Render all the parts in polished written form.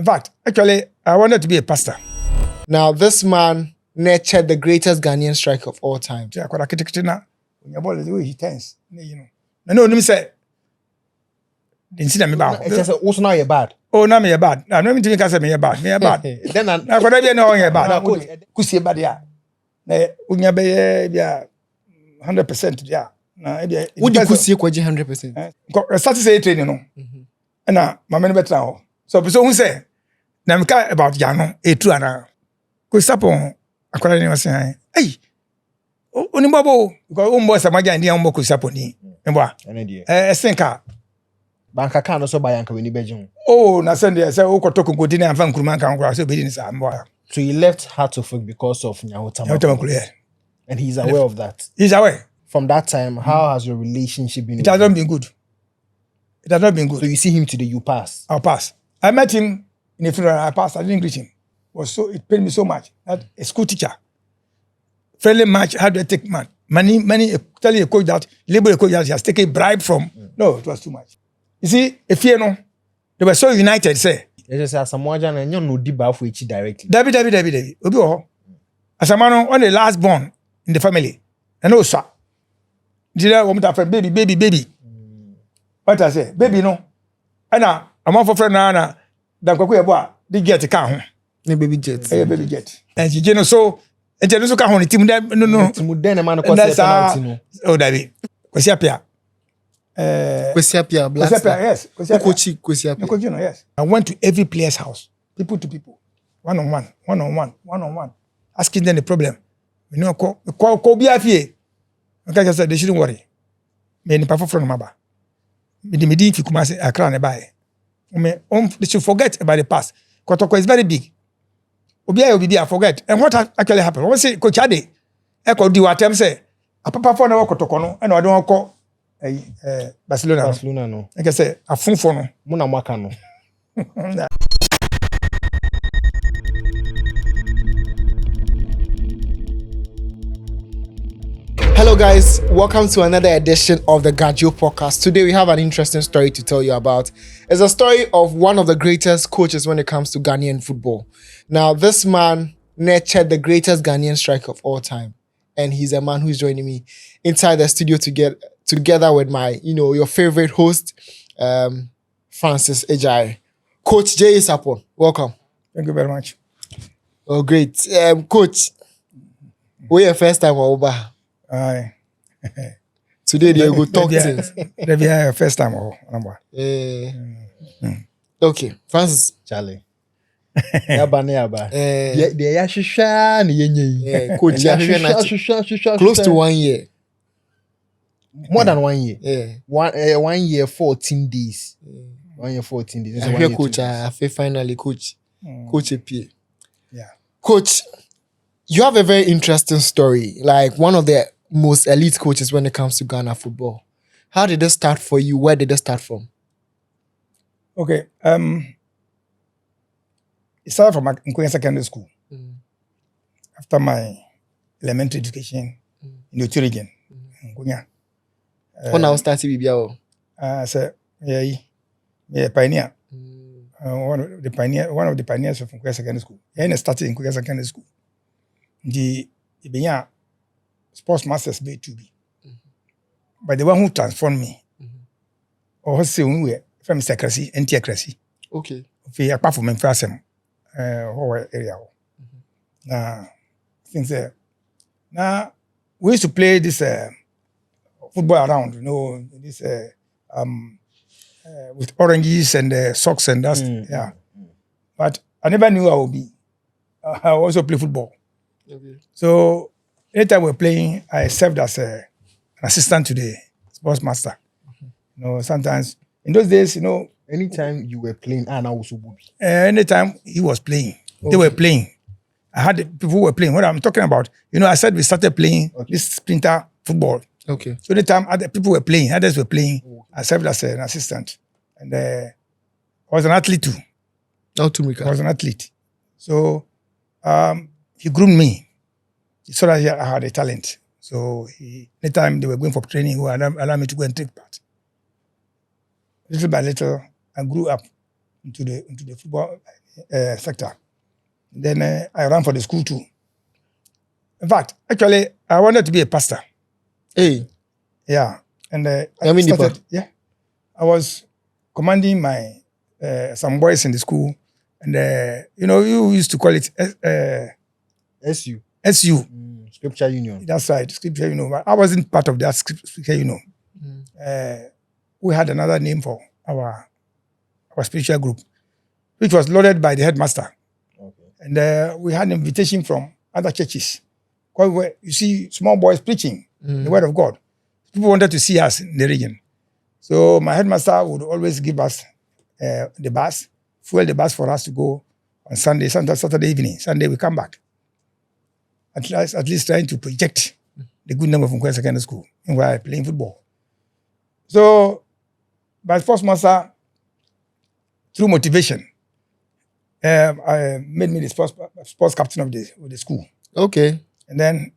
In fact, actually, I wanted to be a pastor. Now, this man nurtured the greatest Ghanaian striker of all time. I could have when your ball is the way he turns. You know. No, let me say. Didn't see them about. It's also now you're bad. Oh, now me bad. I'm not even thinking I me bad. Me bad. Then I could have been no bad. Kusi bad ya. Na unya be ya 100% ya. Na e would you kusi kwaji 100%? Start say training no. Na mama no betra ho. So who say na me ka about ya no e true ana. Ko Sarpong akwara ni wase hey oni babo because umbo Asamoah Gyan dia umbo ko Sarpong ni. Mbo. Senka banka kan no so bayanka weni beje. Oh, na send there say ukoto konkodi na amfa nkuruma kan nkura so be ni sa mbo. So he left Hartlepool because of Nyahotama. And he's aware of that. He's aware. From that time, how has your relationship been? It has not been good. It has not been good. So you see him today, you pass? I'll pass. I met him in a funeral, I passed, I didn't greet him. It pained me so much that a school teacher, friendly match, how do I take money, tell a coach that, label a coach that he has taken a bribe from. No, it was too much. You see, if you know, they were so united, say. They just say Asamoah Gyan and you no diba for each directly. David. Obi ho. Asamoah on the last born in the family. And no sir. Did I want to baby. What I say? Baby no. Ana among for friend na dan kwaku ebo the jet ka ho. The baby jet. Baby jet. And you know so and you so ka ho ni team no. Team den man ko say penalty no. Oh David. Kwesi apia. Kwesi apia black. Yes. Kwesi apia. Coach, yes. I went to every player's house. People to people. One on one. Asking them the problem. You know, ko bi afie. Okay, I said they shouldn't worry. Me ni pafo from maba. Me di fi kuma say Accra na buy. They should forget about the past. Kotoko is very big. Obi I forget. And what actually happened? When say Coach Ade, e ko di watem say, a papa for na Kotoko no, and I don't call Barcelona no. Like I say, a funfo no. Muna mwaka no. Hello guys, welcome to another edition of the Gajo podcast. Today we have an interesting story to tell you about. It's a story of one of the greatest coaches when it comes to Ghanaian football. Now this man nurtured the greatest Ghanaian striker of all time. And he's a man who's joining me inside the studio together with my, your favorite host, Francis Ejai. Coach J. Sarpong, welcome. Thank you very much. Oh, great. Coach, we your first time over. Aye. Today they go talk things. They be your first time or number. Okay, Francis. Charlie. Yaba. They are shisha ni yenye. Coach, close to 1 year. More than 1 year. Yeah. 1 year 14 days. 1 year 14 days. I hear coach. I feel finally coach. Coach AP. Yeah. Coach, you have a very interesting story. Like one of the most elite coaches when it comes to Ghana football. How did it start for you? Where did it start from? Okay. It started from Ghanaian secondary school. After my elementary education in the Turigan. When I was starting BBL? I said, yeah, pioneer. One of the pioneers from Ghanaian secondary school. I started in Ghanaian secondary school. The sports masters be to be. But the one who transformed me, or say when we from secrecy, anti-secrecy. Okay. Apart from first whole area. Now, things there. Now we used to play this football around, this with oranges and socks and dust. Yeah. But I never knew I would be. I also play football. Okay. So anytime we're playing, I served as an assistant to the sports master. Sometimes in those days, Anytime you were playing, I also would be. Anytime he was playing, they were playing. I had people who were playing. What I'm talking about, I said we started playing this sprinter football. Okay. So anytime other people were playing, others were playing, I served as an assistant. And I was an athlete too. I was an athlete. So he groomed me. He saw that I had a talent. So anytime they were going for training, he would allow me to go and take part. Little by little, I grew up. into the football sector. Then I ran for the school too. In fact, actually, I wanted to be a pastor. Hey. Yeah, and I mean, started. Yeah, I was commanding my some boys in the school, and you used to call it SU. SU. Scripture Union. That's right, Scripture Union. But I wasn't part of that Scripture Union. We had another name for our spiritual group, which was loaded by the headmaster. Okay. And we had an invitation from other churches. Because you see small boys preaching the word of God. People wanted to see us in the region. So my headmaster would always give us the bus, fuel the bus for us to go on Sunday, Saturday evening. Sunday we come back. At least trying to project the good name of Accra Secondary School while playing football. So by sports master, through motivation, I made me the sports captain of the school. Okay. And then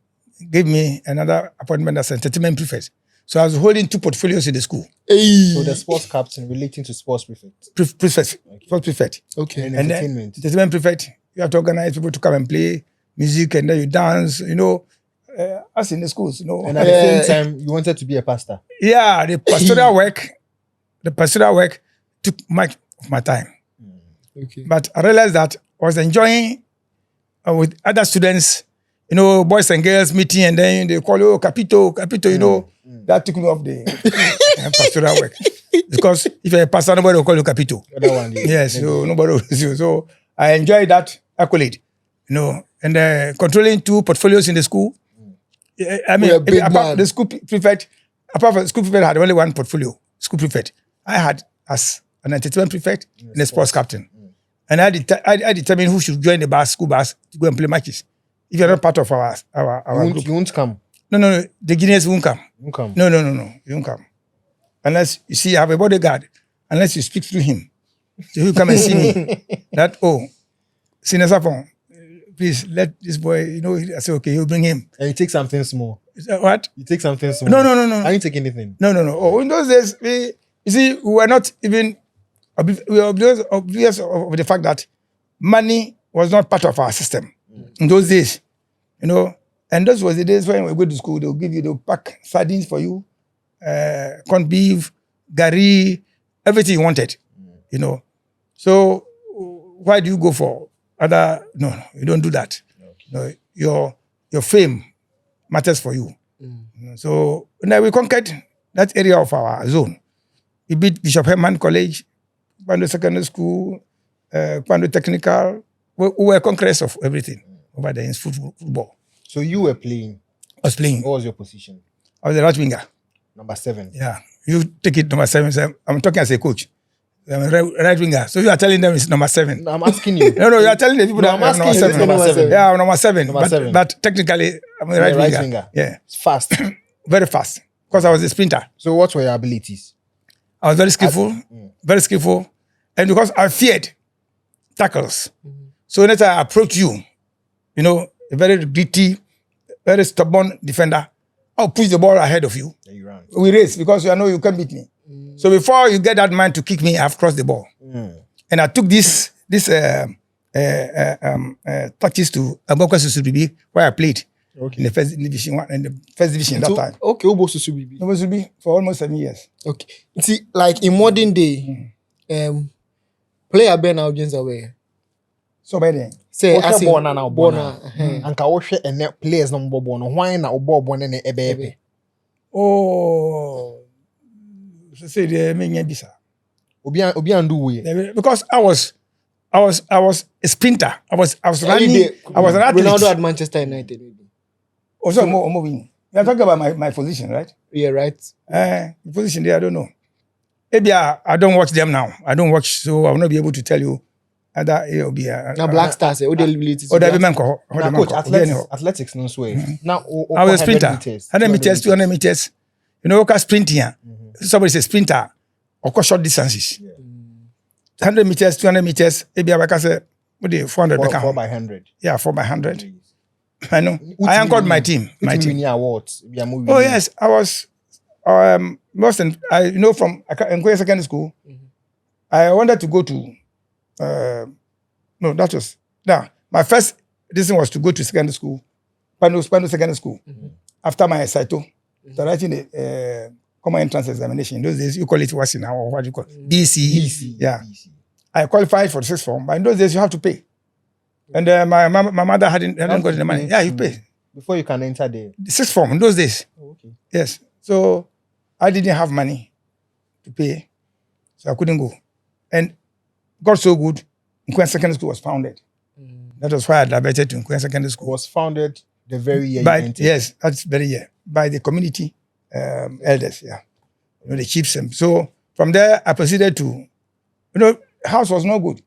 gave me another appointment as entertainment prefect. So I was holding 2 portfolios in the school. Hey. So the sports captain relating to sports prefect. Prefect. Sports prefect. Okay. And And then entertainment. entertainment prefect, you have to organize people to come and play music, and then you dance, as in the schools, And at the same time, you wanted to be a pastor. Yeah, the pastoral work took much of my time. Okay. But I realized that I was enjoying with other students, boys and girls meeting, and then they call you Capito, that took me off the pastoral work. Because if you're a pastor, nobody will call you Capito. Other one, Yes, so nobody will see you. So I enjoyed that accolade, and controlling 2 portfolios in the school. I mean, apart the school prefect, apart from the school prefect, had only 1 portfolio. School prefect. I had as an entertainment prefect and a sports captain. And I determined who should join the school bus to go and play matches. If you're not part of our group. You won't come. No, the Guineans won't come. You won't come. No, you won't come. Unless, you see, I have a bodyguard. Unless you speak through him. So he'll come and see me. Senior Sarpong, please let this boy, I say, okay, he'll bring him. And you take something small. What? You take something small. No. I didn't take anything. No. Oh, in those days, we were not even, we were oblivious of the fact that money was not part of our system. In those days, and those were the days when we go to school, they'll pack sardines for you, corned beef, gari, everything you wanted, So why do you go for other? No, you don't do that. Okay. Your fame matters for you. So now we conquered that area of our zone. We beat Bishop Herman College, Kwando Secondary School, Kwando Technical. We were conquerors of everything over there in football. So you were playing. I was playing. What was your position? I was the right winger. Number 7. Yeah. You take it number 7. So I'm talking as a coach. I'm a right winger. So you are telling them it's number 7. No, I'm asking you. No, you are telling the people that I'm asking number you. 7. Number 7. Yeah, I'm number 7. Number 7. But technically, I'm a right winger. Yeah. It's fast. Very fast. Because I was a sprinter. So what were your abilities? I was very skillful. And because I feared tackles. So when I approach you, a very gritty, very stubborn defender, I'll push the ball ahead of you. Then you ran. We race because you know you can't beat me. So before you get that man to kick me, I've crossed the ball. And I took this tactics to Aboka Susubibi, where I played in the first division that time. Okay, Obo Susubibi. Susubibi for almost 7 years. Okay. See, like in modern day, player Ben audience away. So by then. Say as born na Anka wohwe ene players no mbobo no hwan na obo ne ne ebebe. Oh, so say the menya bisa. Obi andu we. Because I was a sprinter. I was running. I was an athlete. Ronaldo at Manchester United. Also, moving. You are talking about my position, right? Yeah, right. Position there, I don't know. Maybe I don't watch them now. I don't watch, so I will not be able to tell you. It'll be now Black Stars. Coach, athletics no way. Now I was a sprinter. 100 meters, 200 meters. Sprinting here. Somebody says sprinter or short distances. 100 meters, 200 meters. Maybe I can say 400. 4 by 100. Yeah, 4 by 100. I know. I anchored my team. Awards. Oh yes, I was. From Accra Secondary School. I wanted to go to No, that was my first reason was to go to secondary school, Pando Secondary School. After my Saito, writing the common entrance examination. In those days, you call it what's now or what you call BC. Yeah, BC. I qualified for the sixth form, but in those days you have to pay. And my mother hadn't got the money. Yeah, you pay. Before you can enter the Sixth form in those days. Oh, okay. Yes. So I didn't have money to pay, so I couldn't go. And got so good, Nkwen Secondary School was founded. That was why I diverted to Nkwen Secondary School. Was founded the very year By, you entered. yes, that's very year. By the community elders, yeah. You know, the chiefs. So from there, I proceeded to, house was not good.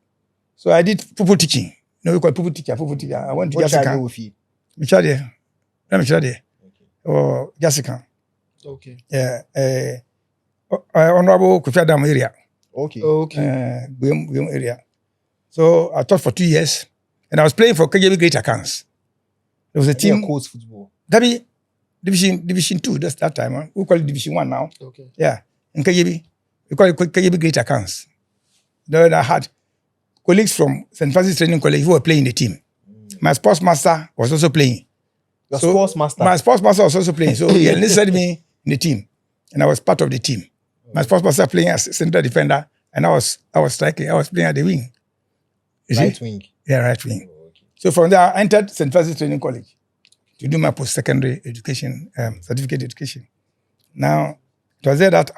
So I did pupil teaching. We call pupil teacher. I went to What shall I do Jessica. with you? Michade. Or Jessica. Okay. Yeah. Honorable Kofi Adam area. Okay. Guillaume area. So I taught for 2 years. And I was playing for KJB Great Accounts. There was a team. Coach football. That be Division 2, that's that time. Huh? We call it Division 1 now. Okay. Yeah. In KJB. We call it KJB Great Accounts. Then I had colleagues from St. Francis Training College who were playing the team. My sports master was also playing. Your sports master. My sports master was also playing. So he enlisted me in the team. And I was part of the team. My sports master playing as central defender. And I was striking. I was playing at the wing. You see? Right wing. Yeah, right wing. Oh, okay. So from there, I entered St. Francis Training College to do my post-secondary education, certificate education. Now, it was there that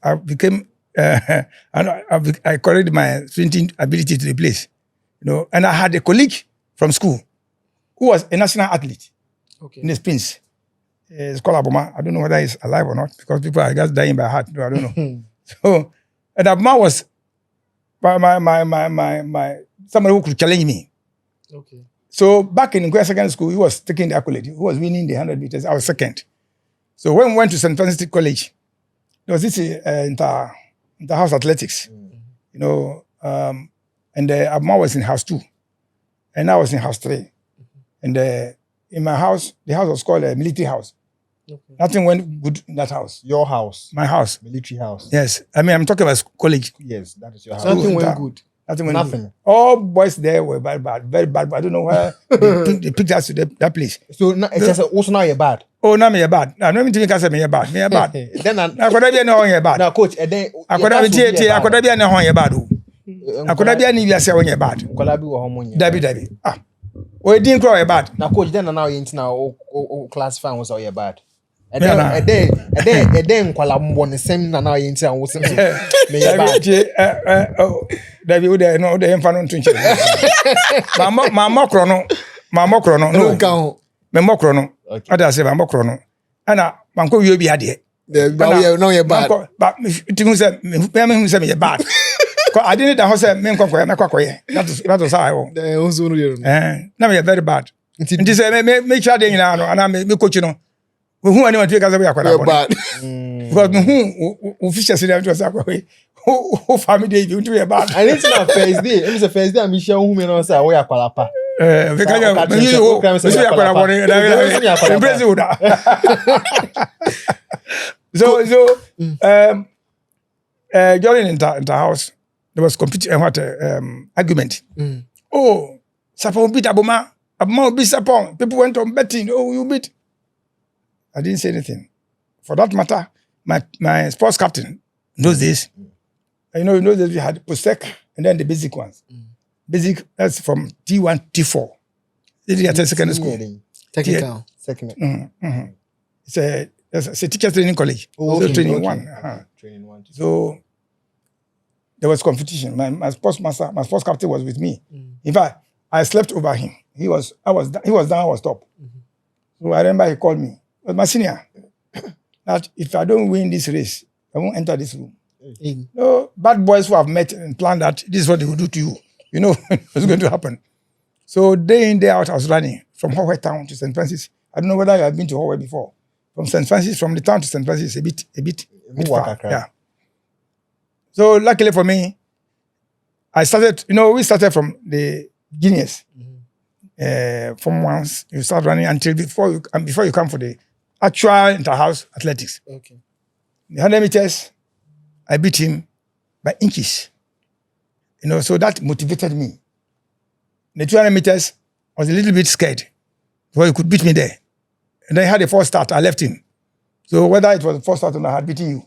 I became, I corrected my sprinting ability to the place, and I had a colleague from school who was a national athlete in the sprints. It's called Aboma. I don't know whether he's alive or not because people are just dying by heart. I don't know. So, and Aboma was my somebody who could challenge me. Okay. So back in Nkwen Secondary School, he was taking the accolade. He was winning the 100 meters. I was second. So when we went to St. Francis College, there was this inter-house athletics, and Abma was in house 2, and I was in house 3. And in my house, the house was called a military house. Okay. Nothing went good in that house. Your house. My house. Military house. Yes. I mean, I'm talking about college. Yes, that is your house. Something That- went good. Nothing went Nothing. good. All boys there were very bad. But I don't know where they picked us to that place. So it's just also now you're bad. Oh, now me bad. I don't even think I said me bad. Me bad. Then I could have been on bad. now coach and then I could have been I could have been on your bad. I could have been if you say bad. Kolabi or hormone. Dabi. We didn't cry bad. Now coach then now you into now classify was all your bad. And Yeah, then Kwalambon the same now you into and was me bad. Dabi, no, the infant twin. My mokrono. No count. Me mokrono. Okay. Others say my mokrono. And manko you be adie. Now you're bad. But it means that me bad. I didn't know say me kwakwa. That was how I was. Also, Now me very bad. Nti say me sure dey na no and me coach no. Who anyone to ka say we akwada. you're bad. Because who officials dem to say akwada. Who family dey you to be bad. And it's not Thursday. It was Thursday and Michelle who may not say we are kwalapa. We can you say akwada bone. Embrace you da. So during in the house there was argument. Oh, Sarpong beat Aboma beat Sarpong. People went on betting. Oh, you beat. I didn't say anything. For that matter, my sports captain in those days, in those days we had post-sec and then the basic ones. Basic, that's from T1, T4. Did you attend secondary school? Technical. Second. It's a teacher training college. Oh, So okay, training okay. 1. Training 1. So there was competition. My sports master, my sports captain was with me. In fact, I slept over him. He was down, I was top. So I remember he called me. But my senior, that if I don't win this race, I won't enter this room. No, bad boys who have met and planned that this is what they will do to you. You know what's going to happen. So day in, day out, I was running from Howard town to St. Francis. I don't know whether you have been to Howard before. From St. Francis, from the town to St. Francis, a bit far. Yeah. So luckily for me, I started, we started from the juniors. From once you start running until before you come for the actual inter-house athletics. Okay. The 100 meters, I beat him by inches. So that motivated me. The 200 meters, I was a little bit scared. So he could beat me there. And then he had a false start. I left him. So whether it was a false start or not, I had beaten you.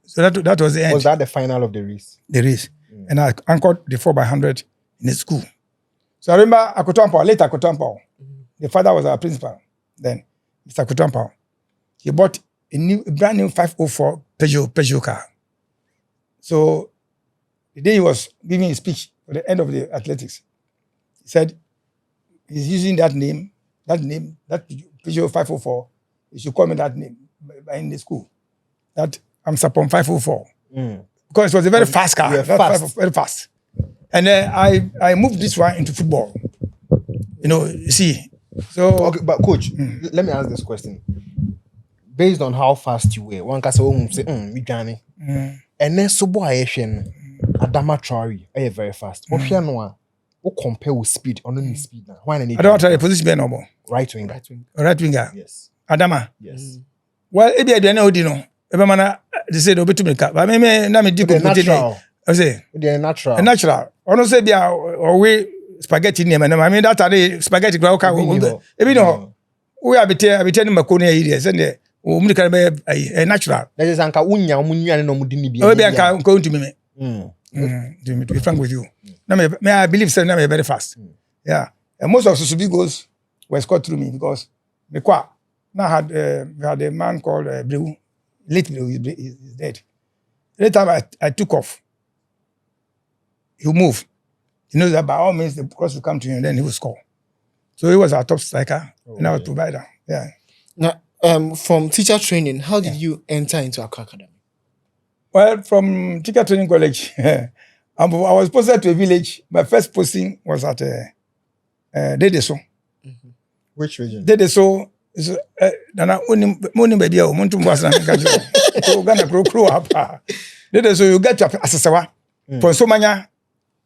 So that was the end. Was that the final of the race? The race. And I anchored the 4x100 in the school. So I remember late Akotampo. The father was our principal then, Mr. Akotampo. He bought a brand new 504 Peugeot car. So the day he was giving his speech for the end of the athletics, he said he's using that Peugeot 504. You should call me that name in the school. That I'm Sarpong 504. Because it was a very fast car. Very fast. And I moved this one into football. You see. So Okay, but coach, let me ask this question. Based on how fast you were, one can say, me Johnny. And then so boy Adama Traore, very fast. What compare with speed or no speed now? Why I don't want to try the position no more. Right wing. Right winger. Yes. Adama. Yes. Well, if you don't know, they say they'll be too many cars. But I na me do natural. I say They're natural. natural. I don't say be or we spaghetti name. I mean that are the spaghetti ground car. If you know, we are between Makoni areas and the natural. That is anka unya umunya no mudini bi. Oh, be anka going to me. To be frank with you. May I believe say na me very fast. Yeah. And most of Susubi goals were scored through me because now we had a man called Brew. Late Brew, he's dead. Every time I took off, he would move. He knows that by all means the cross will come to him and then he will score. So he was our top striker and I was provider. Yeah. Now, from teacher training, how did you enter into Accra Academy? Well, from teacher training college, I was posted to a village. My first posting was at Dedeso. Which region? Dedeso is Nana Moni baby o Muntu Mbasa Nkajo. So Ghana grow up. Dedeso you get to Asamoah. From Somanya,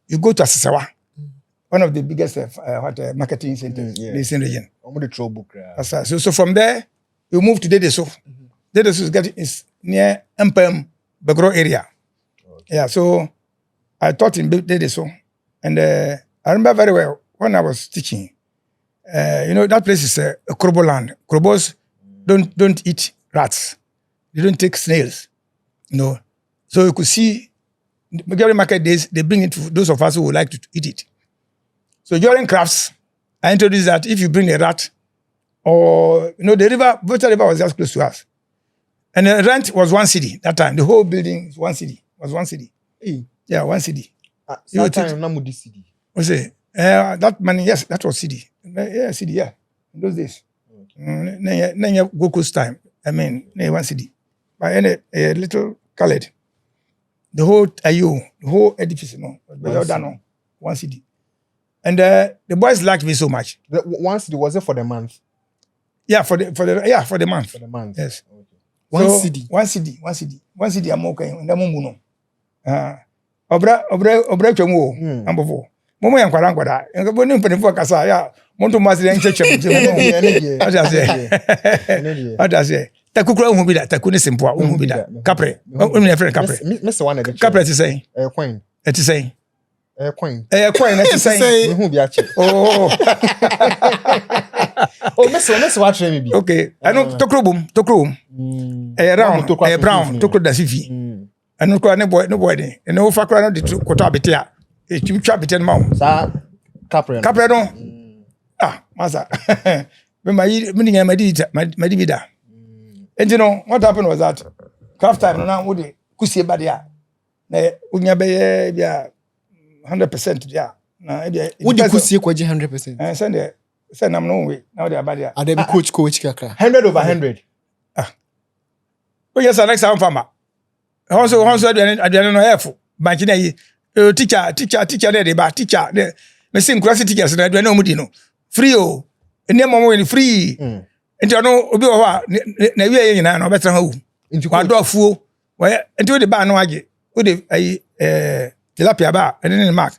you go to Asamoah. One of the biggest marketing centers in this region. So from there, you move to Dedeso. Dedeso is near MPM Begro area. Okay. Yeah, so I taught in Dedeso. And I remember very well when I was teaching. That place is a Krobo land. Krobos don't eat rats. They don't take snails. So you could see, during market days, they bring it to those of us who would like to eat it. So during crafts, I introduced that if you bring a rat, or, the river, Volta River was just close to us. And the rent was 1 cedi that time. The whole building was 1 cedi. Hey. Yeah, 1 cedi. That time, Namudi cedi. What's it? That money, yes, that was cedi. Yeah, cedi, yeah. In those days. Then Goku's time. I mean, 1 cedi. But a little colored. The whole the whole edifice, 1 cedi. And the boys liked me so much. The 1 cedi, was it for the month? Yeah, for the month. For the month. Yes. Okay. 1 cedi. 1 cedi. 1 cedi I'm okay. Ndamuno. Obra chemu ambofo. Momo yankwara. Ngabo ni mpenefo kasa ya. Muntu masire ncheche. Adase. Takukura unhubida, takune simpwa unhubida. Capre. Unhubida friend capre. Mr. One Capre to say. Coin. To say. Coin. Coin to say. Unhubida. Oh. Oh, Mr. Watch me. Okay. I know Tokrum. Round. Brown. Tokro da sifi. And no boy there. And no fakra no de kota betia. E chimcha beten ma. Sa Capre. Capre no. Masa. Me madi vida. And what happened was that craft time now would kusie badia. Na unya be 100% yeah. Na would you kusie kwaji 100%? Send them no way. Now they are badia. Are they coach Kakra? 100 over 100. Oh yes, next time farmer. Also I don't know helpful. But teacher there ba teacher. Me sing class teachers na do no mudi no. Free o. Ene momo ni free. Enti ono obi wo ha na wie nyina na obetra ha wu. Wa do afuo. Enti we de ba no age. We de tilapia ba ene ne mark.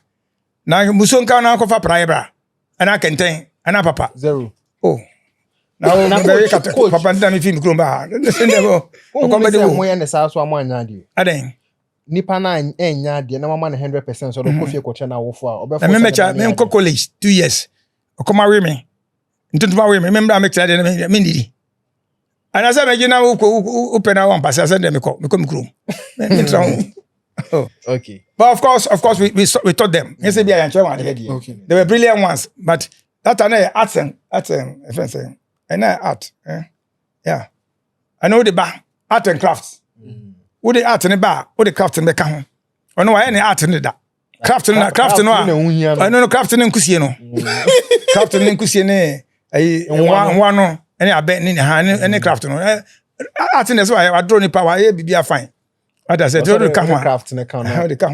Na musonka na akofa praye bra. Ana kenten, ana papa. 0. Oh. Now very papa nda me film kromba. Listen there go. Kombe de mo ya ne sa so amanya de. Aden. nipa na enya de na mama na 100% so do kofie koche na wofo a na me mecha me nko college 2 years okoma we me ntutuma we me memra me tira de me ndidi ana say me gina wo pena one pass say dem me krom me tira oh okay. But of course we taught them. Yes, be I one Okay. They were brilliant ones, but that are arts and saying and art. Yeah. I know the bar art and crafts. Who the art in the bar, who the craft in the can. I know any art in the craft no. I know craft in kusie no. Craft in kusie ne one no any abet ni any craft no. Art in that's why I draw ni power be fine. What I said, the craft in the can. How the can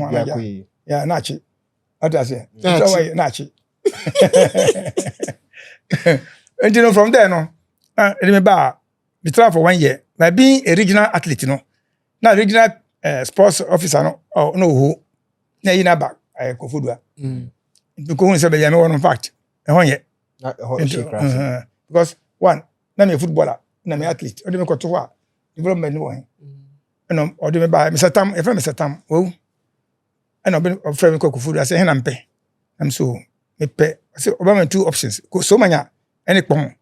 yeah, nachi. What I say? Nachi. And you know, from there, no, remember, we travel for 1 year. By being a regional athlete, you know, now regional sports officer, no, who, now you know back, I go food. Because we say, one fact, 1 year. Because one, I'm a footballer, I'm an athlete, or go to work, development, no. No, or do me buy Mr. Tam, if I'm Mr. Tam, oh, and I've been a friend cook food. I say, I'm pay. I'm so, me pay. I say, Obama 2 options. So many, any pong.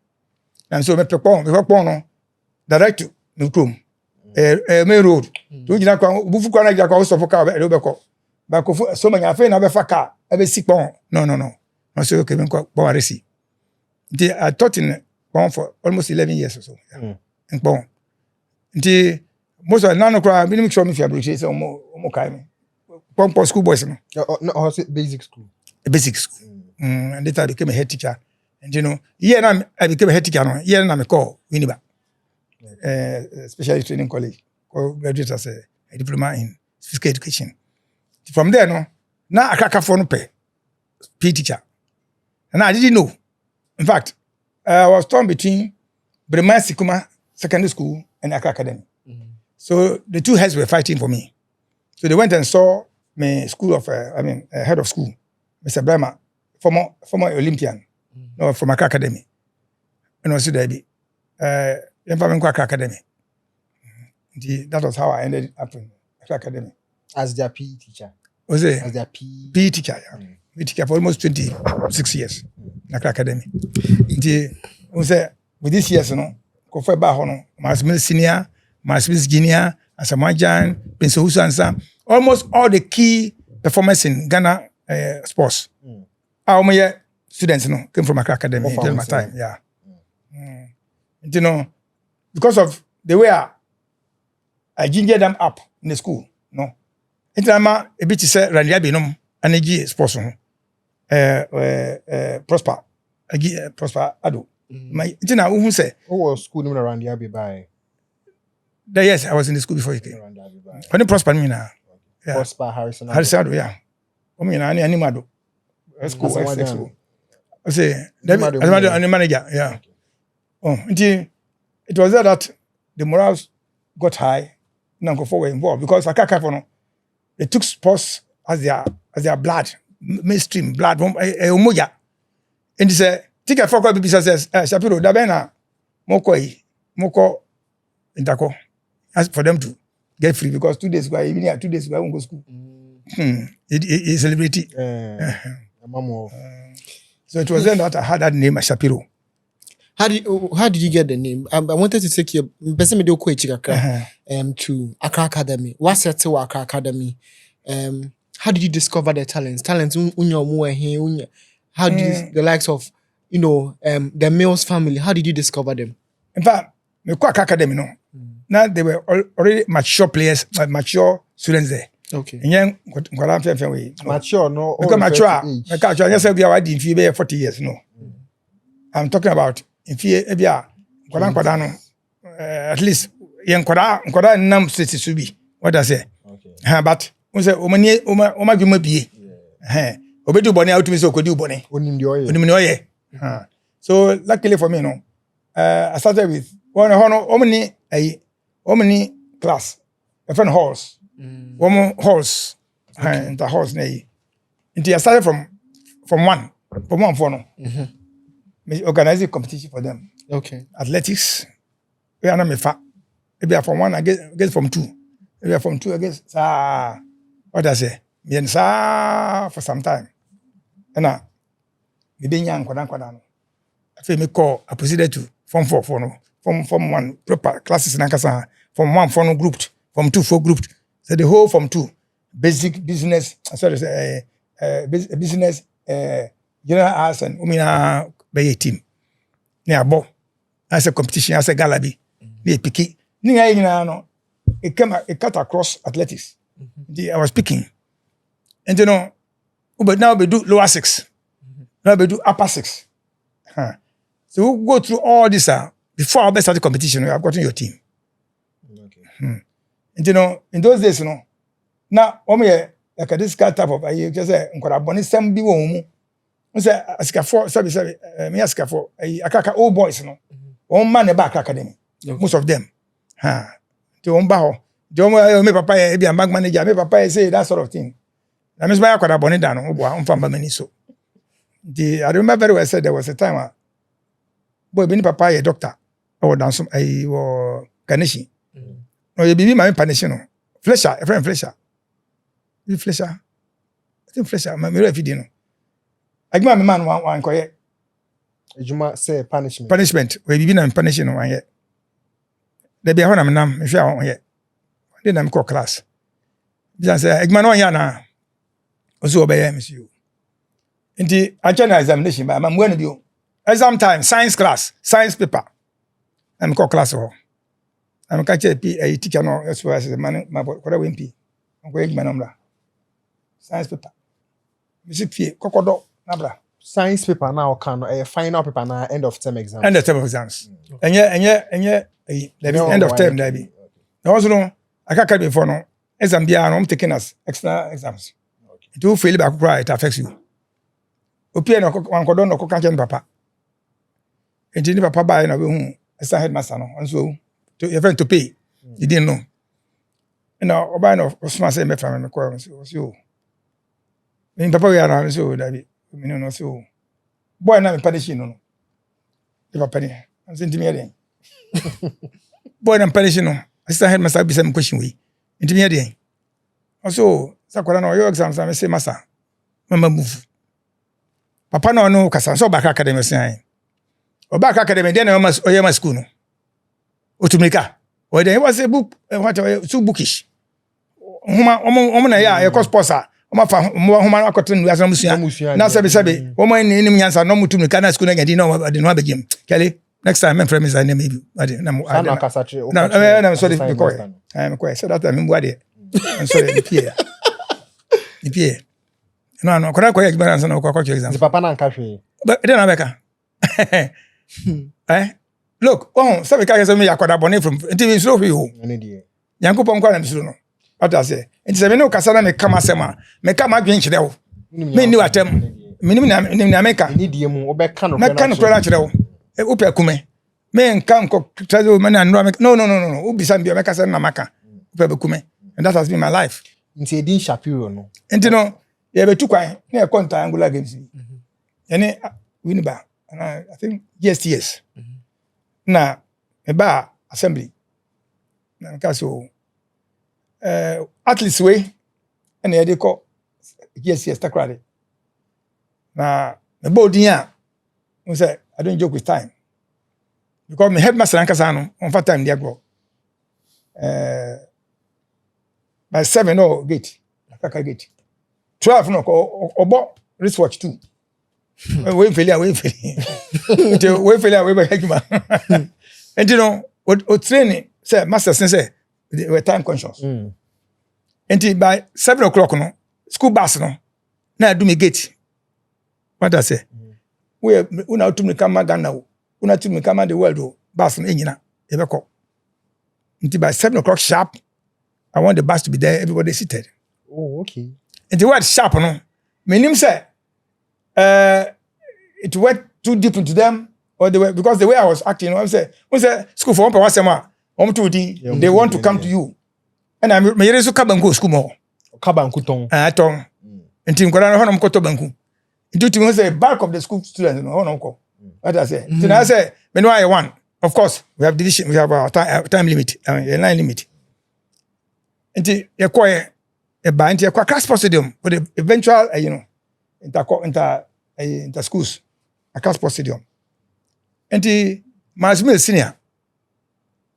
And so, me pay pong, before pong, direct to the room. Main road. Do you know, Bufu Kwana, you go stop for car, Robeko. But so many, I feel never for car, every sick pong. No. I say, okay, we go pong. I taught in pong for almost 11 years or so. In pong. Most of the nano crowd, we make sure if you appreciate some more kind. Pump school boys, no, basic school. A basic school. And later I became a head teacher. And you know, I became a head teacher. No, I'm a call Winneba, specialist training college, graduate as a diploma in physical education. From there, no, now I can't phone pay PE teacher, and I didn't know. In fact, I was torn between Bremen Sikuma Secondary School and Accra Academy. So the two heads were fighting for me. So they went and saw my school of, head of school, Mr. Brahma, former Olympian, no, from Accra Academy. And also there Accra Academy. That was how I ended up in Accra Academy. As their PE teacher. Was it? As their PE teacher, yeah. PE teacher for almost 26 years in Accra Academy. With these years, you know, Kofi Bahono, my senior, Smith Junior, Asamoah Gyan, Prince Husansa, almost all the key performers in Ghana sports. Our students, came from Accra Academy during my time. Yeah. You know, because of the way I gingered them up in the school, no. Intama a bit say Randiabi no energy sports prosper. Prosper Ado. My who say who was school name around the by. Yes, I was in the school before you came. When you prosper me now. Yeah. Prosper Harrison, yeah. I mean, I animado. School, I say, the manager, yeah. Oh, it was there that the morals got high. Now forward involved because they took sports as their blood, mainstream blood from Umoja. And they say, take a focus because says, Shapiro, Dabena, Moko, Intako. As for them to get free because 2 days ago, even here 2 days ago, I won't go to school. It's celebrity. So it was then that I had that name, Shapiro. How did you get the name? I wanted to take you to Accra Academy. What set to Accra Academy? How did you discover the talents? How did you, the likes of, the Mills family, how did you discover them? In fact, the Accra Academy, no. Now they were already mature players, mature students there. Okay. And young, mature, no. Because mature, I said we are in fear 40 years, no. I'm talking about in fear, at least young Koda Nam City should be. What I say? Okay. But we say, Oma be. Obedu Bonnie out to me so could do Bonnie. So luckily for me, no. I started with Omni class, a friend halls, halls, and the halls. Until I started from one for no. Me organizing competition for them. Okay. Athletics, we are not me fat. Maybe from one, I get from two. We are from 2 against what I say. Me and for some time. And me being young, I feel me call a president to Form 4 for no. Form 1 proper classes in Ankasa. Form 1 for no grouped. Form 2 for grouped. So the whole Form 2 basic business. Business. General arts and umina by a team. Near bo. As a competition, as a galabi. Near picky. Ninga it cut across athletics. I was picking. And but now we do lower 6. Now we do upper 6. So we'll go through all this before I start the competition. I've gotten your team. Okay. And in those days, now like this type of I just say some be woman. Say askafo sabi me askafo akaka old boys one man Accra Academy. Most of them. To omba ho. Me papa e be bank manager, me papa say that sort of thing. Na me so ya kwada boni dan no on famba mani so. I remember very well said there was a time boy be papa a doctor or down some or Ghanaian. No you be my panishin no. Fletcher, a friend Fletcher. You Fletcher. I think Fletcher me refi di no. Agma me man one koye. Ejuma say punishment. Punishment. We be na punishing one ye. There be a nam if you are here. Then I'm call class. Because Agma no ya na. Also obey monsieur. Inti a general examination but I'm going to be exam time science class, science paper. I'm call class ho. I'm catch a teacher no as well as man my boy kwada wimpi. I'm going Agma science paper. Music fee kokodo nabra. Science paper now can a final paper now end of term exams. End of term exams. And there be end of term there be. Now also no Accra Academy before no exam bia no taking us extra exams. It will fail back cry it affects you. Opia no wan kodo no kokan papa. And ni papa buy na we hu extra headmaster no and so to your friend to pay. You didn't know. And now oba no Osman say me from me call so. Me papa we are so that be. Me no so. Boy na me punish no. The papa ni. I'm saying to me again. Boy na punish no. Assistant headmaster be some question we. Into me again. Also, sakwala no your exams I say master. Mama move. Papa no kasa so Accra Academy say. Accra Academy then oyema school no. Otumika. Or then was a book what so bookish. Homa na ya course sponsor. Oma fa homa akoten nu asam musua. Na sabe. Oma ni nim nyansa no mutumika na school na gadi no de no abegim. Kelly next time my friend is name maybe. I'm sorry because I'm quite so that I'm wade. I'm sorry the PA. No, quite experience no quite exam. The papa na nka But then America. Look, so we can say me yakoda boni from TV so you. Yankopon kwa na misuno no. What I say? Nti se me no kasa na me kama sema. Me kama adwen kire wo. Me ni watem. Me ni na meka. Ni die mu obeka no. Meka no kora kire wo. Upe kume. Me nka ko trazo me na no. Ubisa mbia meka se na maka. Upe be kume. And that has been my life. Nti Edin Shapiro no. Nti no ye betu kwan na e konta angular games. Ene winiba. And I think yes. Na eba assembly. Na nka so at least way and they call yes takrade. Na me bodin we say I don't joke with time. Because me headmaster ankasa no on for time there go. By 7 no gate. Akaka gate. 12 no obo wristwatch 2. We failure. We failure we by hekima. And you know what training say master say we were time conscious. And by 7 o'clock no school bus no na do me gate. What I say? We una to me come Ghana o. Una to me come the world o. Bus no enyina e be call. Until by 7 o'clock sharp I want the bus to be there, everybody seated. Oh, okay. And the word sharp no. Me nim say it went too deep into them or the way because the way I was acting, I say school for one per wasema they want to come to you. And I me yereso kabanku school mo. Kabanku ton. Ton. Nti nkwara no honom koto banku. Nti to say back of the school students no honom ko. What I say. So I say me no I one. Of course, we have division, we have our time limit, line limit. nti ye koye e ba nti ye kwa Accra Sports Stadium with the eventual inter schools Accra Sports Stadium nti Masmil senior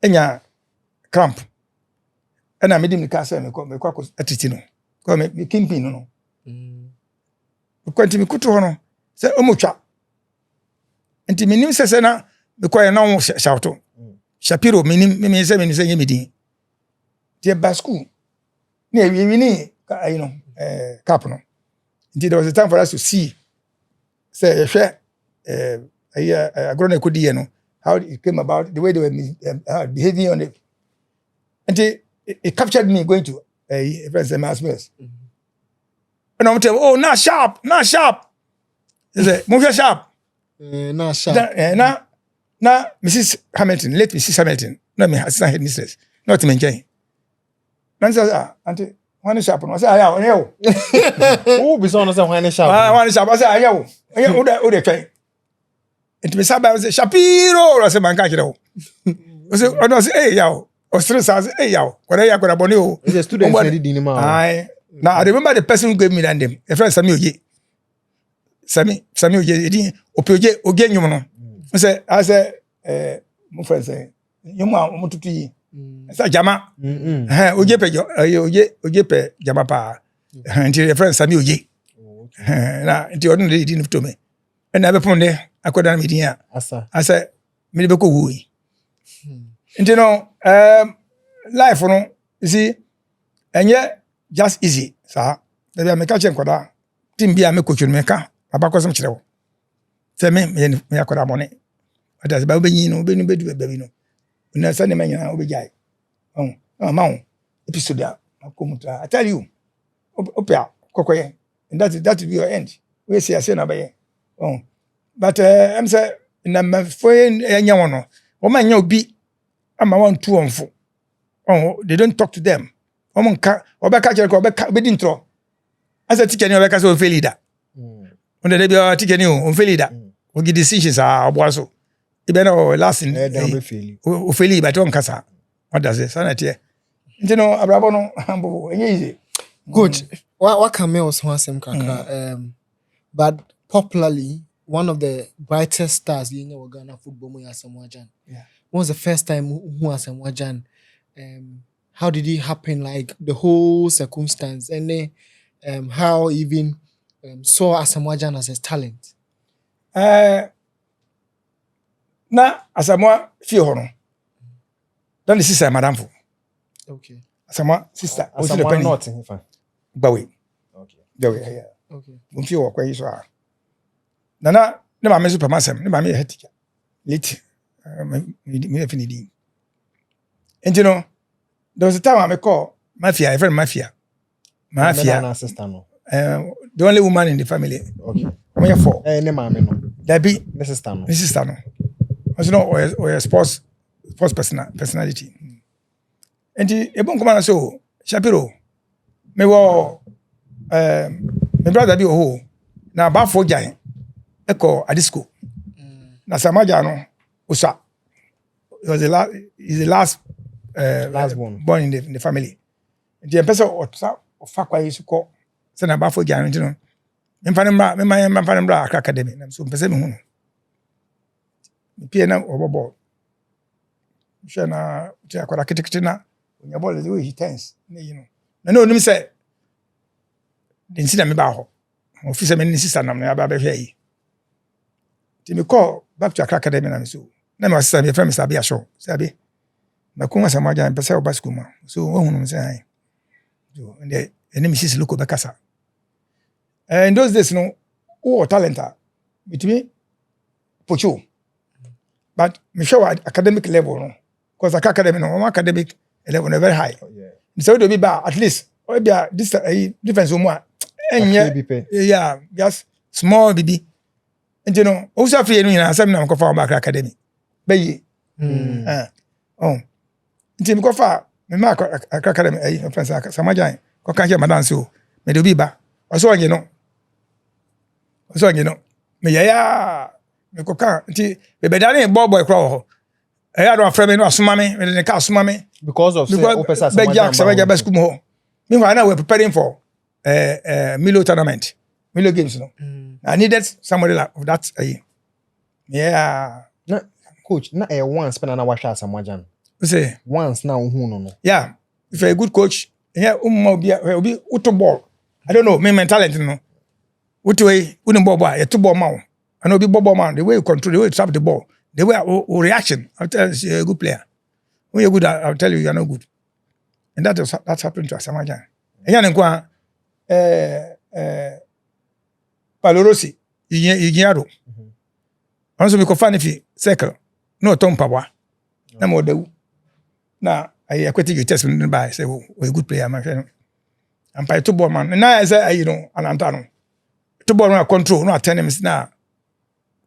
enya cramp ana medim ka say me kwa atiti no ko me kimpin no ko nti me kuto ho no say omotwa nti menim sese na me kwa na wo shauto Shapiro me say yemidin the ba school ni ni cap no nti there was a time for us to see say agrona ekodi no how it came about, the way they were behaving on it. And it captured me going to friends and mass meals. And I'm telling oh, not sharp. He said, move your sharp. Not sharp. Now, Mrs. Hamilton, late Mrs. Hamilton, not me, assistant headmistress, not me, Jane. And says, Auntie, one sharp. I said, I know. Oh, be so honest, one sharp. I said, I know. I know. It me say Shapiro, I say man catch it. I say hey yaw. Or stress I say hey yaw. Kwara ya kwara boni o. It's a student ready dinner man. Aye. Now I remember the person who gave me that name. A friend Sami Oje. Sami Oje di Oge nyum no. I say my friend say nyum a omututu yi. Say jama. Oje pe jama pa. Until a friend Sami Oje. Na until odun dey di to me. And I be pon there akoda na medin I say me be ko wu. You know, life no, you see, and yet just easy, sir. Maybe I make a change koda. Team be a me coach me ka. Abako some chire wo. Say me akoda money. Adaze ba obenyi no, be no. Una say me nyana obejai. Ma episode a makomuta. I tell you. Opia kokoye. And that will be your end. We say na be. But I'm say na my friend enya wono. O ma nya obi ama wan tu onfo. They don't talk to them. Omo nka obeka kire ko obeka di ntro. Asa tikeni obeka so fail leader. Onde dey be tikeni o fail leader. O gi decisions aboa so. Ibe na last in o fail but on kasa. What does it? Sanate. You know abrabo no ambo enye easy. Good. What can me was one kakra but popularly one of the brightest stars in Ghana football was Asamoah Gyan. Yeah. When was the first time who Asamoah Gyan? How did it happen? Like the whole circumstance, and then how even saw Asamoah Gyan as a talent. Na Asamoah fie hono. Then the sister madam fo. Okay. Asamoah sister. Asamoah not in fact. Bawe. Okay. Yeah. Okay. Mun fie wo kwa yi so a. Nana ne ma me super masem, ne ma me head teacher. Late me finidi. And you know, there was a time I call Mafia, a friend Mafia. The only woman in the family. Okay. We have four. Ne mama no. There be Mrs. No. Also no or a sports personality. And the ebon come so Shapiro. Me wo me brother bi o na ba fo Gyan. Eko adisco. Na Asamoah Gyan no usa. He was the last born in the family. The person ofa kwa yesu ko se na ba fo Gyan nti no. Me mfa mbra Accra Academy na so mpese me hu no. Pie na obobo. Hwe na ti akwara kitikiti na onya ball the way he tense na you know. Na no nim say the incident me ba ho. Officer me ni sister nam na ba be hwe yi. Ti me call back to Accra Academy na so. Na my sister me friend Mr. Abia show. Sabi. Na ko Asamoah Gyan pese o basku ma. So wo hu no say ai. So and the enemy is local bekasa. In those days no who talent between pocho. But me show academic level no. Because Accra Academy no academic level no very high. Oh, yeah. So they be ba at least or be this difference more. Yeah, just small baby. And you know, also free no na asem na ko fa Accra Academy. Be yi. Nti me ko fa me ma Accra Academy friends Asamoah Gyan ko kan je madam so me do bi ba. Oso onye no. Me ya me ko kan nti be dane boy kro ho. I don't frame no asumame, me the car asumame. Because of Beg Jack, Samaja best come home. Meanwhile, now we're preparing for Milo tournament, Milo games. No, I needed somebody like that. Yeah. Na coach, na once spend an hour Asamoah Gyan. You say Once now no. yeah. If you're a good coach, yeah, will be auto ball. I don't know, me talent, you know. What way, wouldn't ball boy, a 2-ball man. I know be ball man, the way you control, the way you trap the ball, the way reaction. I'll tell you, you're a good player. When you're good, I'll tell you, you're not good. And that's happened to Asamoah Gyan. And Palorosi, Yigiaro. Also, we can find if you circle, no Tom Pawa. No more the now I acquitted you test me by say, we're a good player, my friend. And by 2-ball man. And now I say, you know, an Antano. 2-ball man control, no 10 minutes now.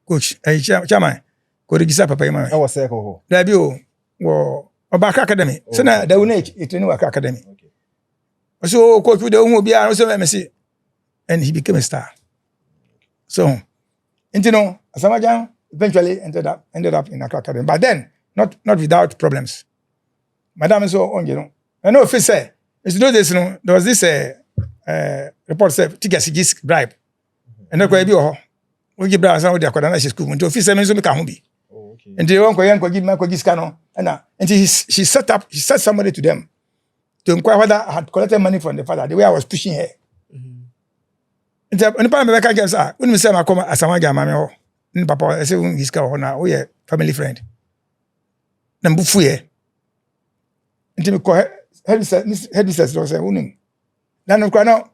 Coach, chairman, go to Gisa Papa. I was circle. There be Accra Academy. So now the UNH, it's in Accra Academy. So coach with the Umobia, also let me see. And he became a star. So, and you know, Asamoah Gyan eventually ended up in Accra Academy. But then, not without problems. Madam is on, you know. I know if you say, it's no this, you know, there was this report said, Tigas bribe. And not quite be we give Brown some of the Akadana school until officer means to become be. And they won't go give Marco Giscano. And she set somebody to them to inquire whether I had collected money from the father, the way I was pushing her. And the Parliament games are when we say I come Asamoah Gyan, mammy, and Papa, I say, he's got now, we are family friend. Number 4. Until we call headmistress, was a woman. Then I'm crying out,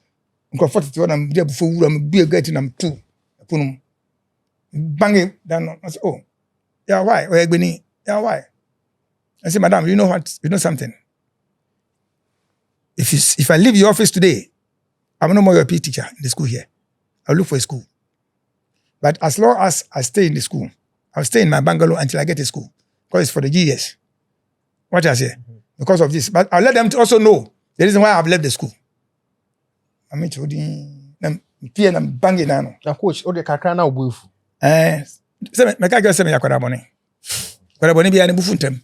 I'm 41, I'm there before I'm be a getting them 2. Banging down. I said, oh, yeah, why? Yeah, why? I said, Madam, you know what? You know something? If I leave your office today, I'm no more your PE teacher in the school here. I'll look for a school. But as long as I stay in the school, I'll stay in my bungalow until I get a school. Because it's for the GS. What I say? Because of this. But I'll let them also know the reason why I've left the school. I'm banging now. Now, coach, all the kakra now buff. Me can't say me yakwara money. Kwara money be ani bufuntem.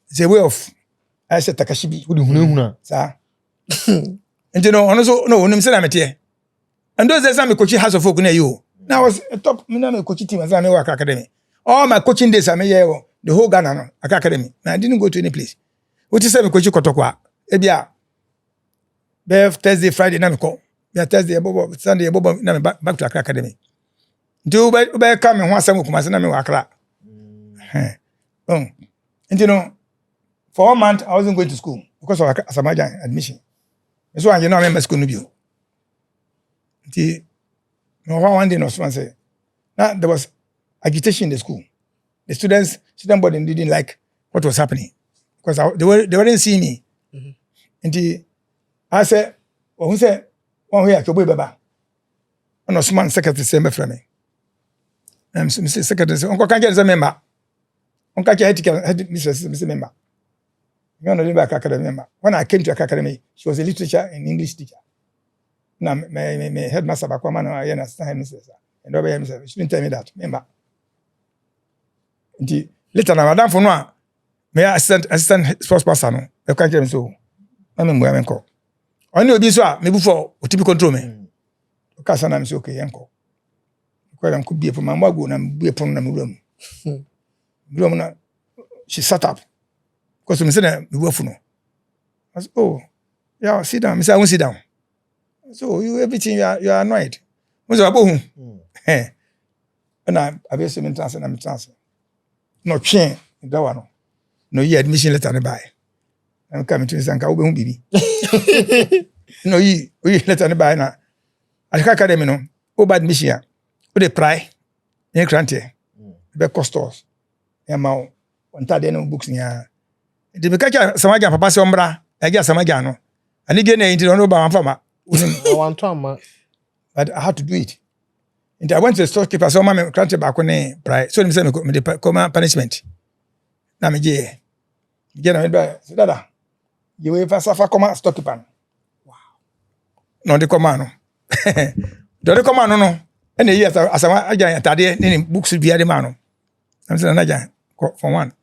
It's a way of I said Takashibi. Who do you Sir. And you know, also no, unim say na metie. And those days I'm coaching House of Folk near you. Now I was a top me coaching team as I'm Accra Academy. All my coaching days I'm here the whole Ghana no Accra Academy. Now I didn't go to any place. What you say me coaching Kotokwa. Ebia. Be Thursday, Friday na me call. Be Thursday, Bobo, Sunday, Bobo na me back to Accra Academy. Do be come and once I'm come na me Accra. And you know, for 1 month I wasn't going to school because of Asamoah Gyan admission. So you know I remember school no bio. One day no someone say, now there was agitation in the school. The student body didn't like what was happening because they weren't seeing me. And I said, well, who said, one way I could be baba. And Osman secretary say me from me. And Mr. Secretary say, Uncle can't get a member. Uncle can't head Mr. Member. You know, the Accra Academy member. When I came to Accra Academy, she was a literature and English teacher. Now, my headmaster back one I understand headmistress. And over here, she didn't tell me that. Remember. Later, now, Madame Fonwa, my assistant sports person, the can't get me so. I'm in where call. I know this one, maybe before, to be control me. Because I'm okay, uncle. Because I could be from my wagon and be upon them room. She sat up. Because we said, we were for no. I said, oh, yeah, sit down. I won't sit down. So you everything you are annoyed. What's your home? And I have some transfer. I'm transfer. No change that one. No ye admission letter to buy. I'm coming to Sanka Ube Bibi. No ye letter to buy now. Accra Academy no. Over admission. With the pry. In Krante. The costors. Yamau. On tade no books niya. The Bekacha Asamoah Gyan papa se ombra. I get Asamoah Gyan no. And again into no ba farmer. But I had to do it. And I went to the storekeeper, so my granted back on a price. So I'm the punishment. Now me get a bed. So dada, you will first suffer come storekeeper. Wow. No the command. The command no. And the years Asamoah Gyan tade any books be the man. I'm saying Naja for one.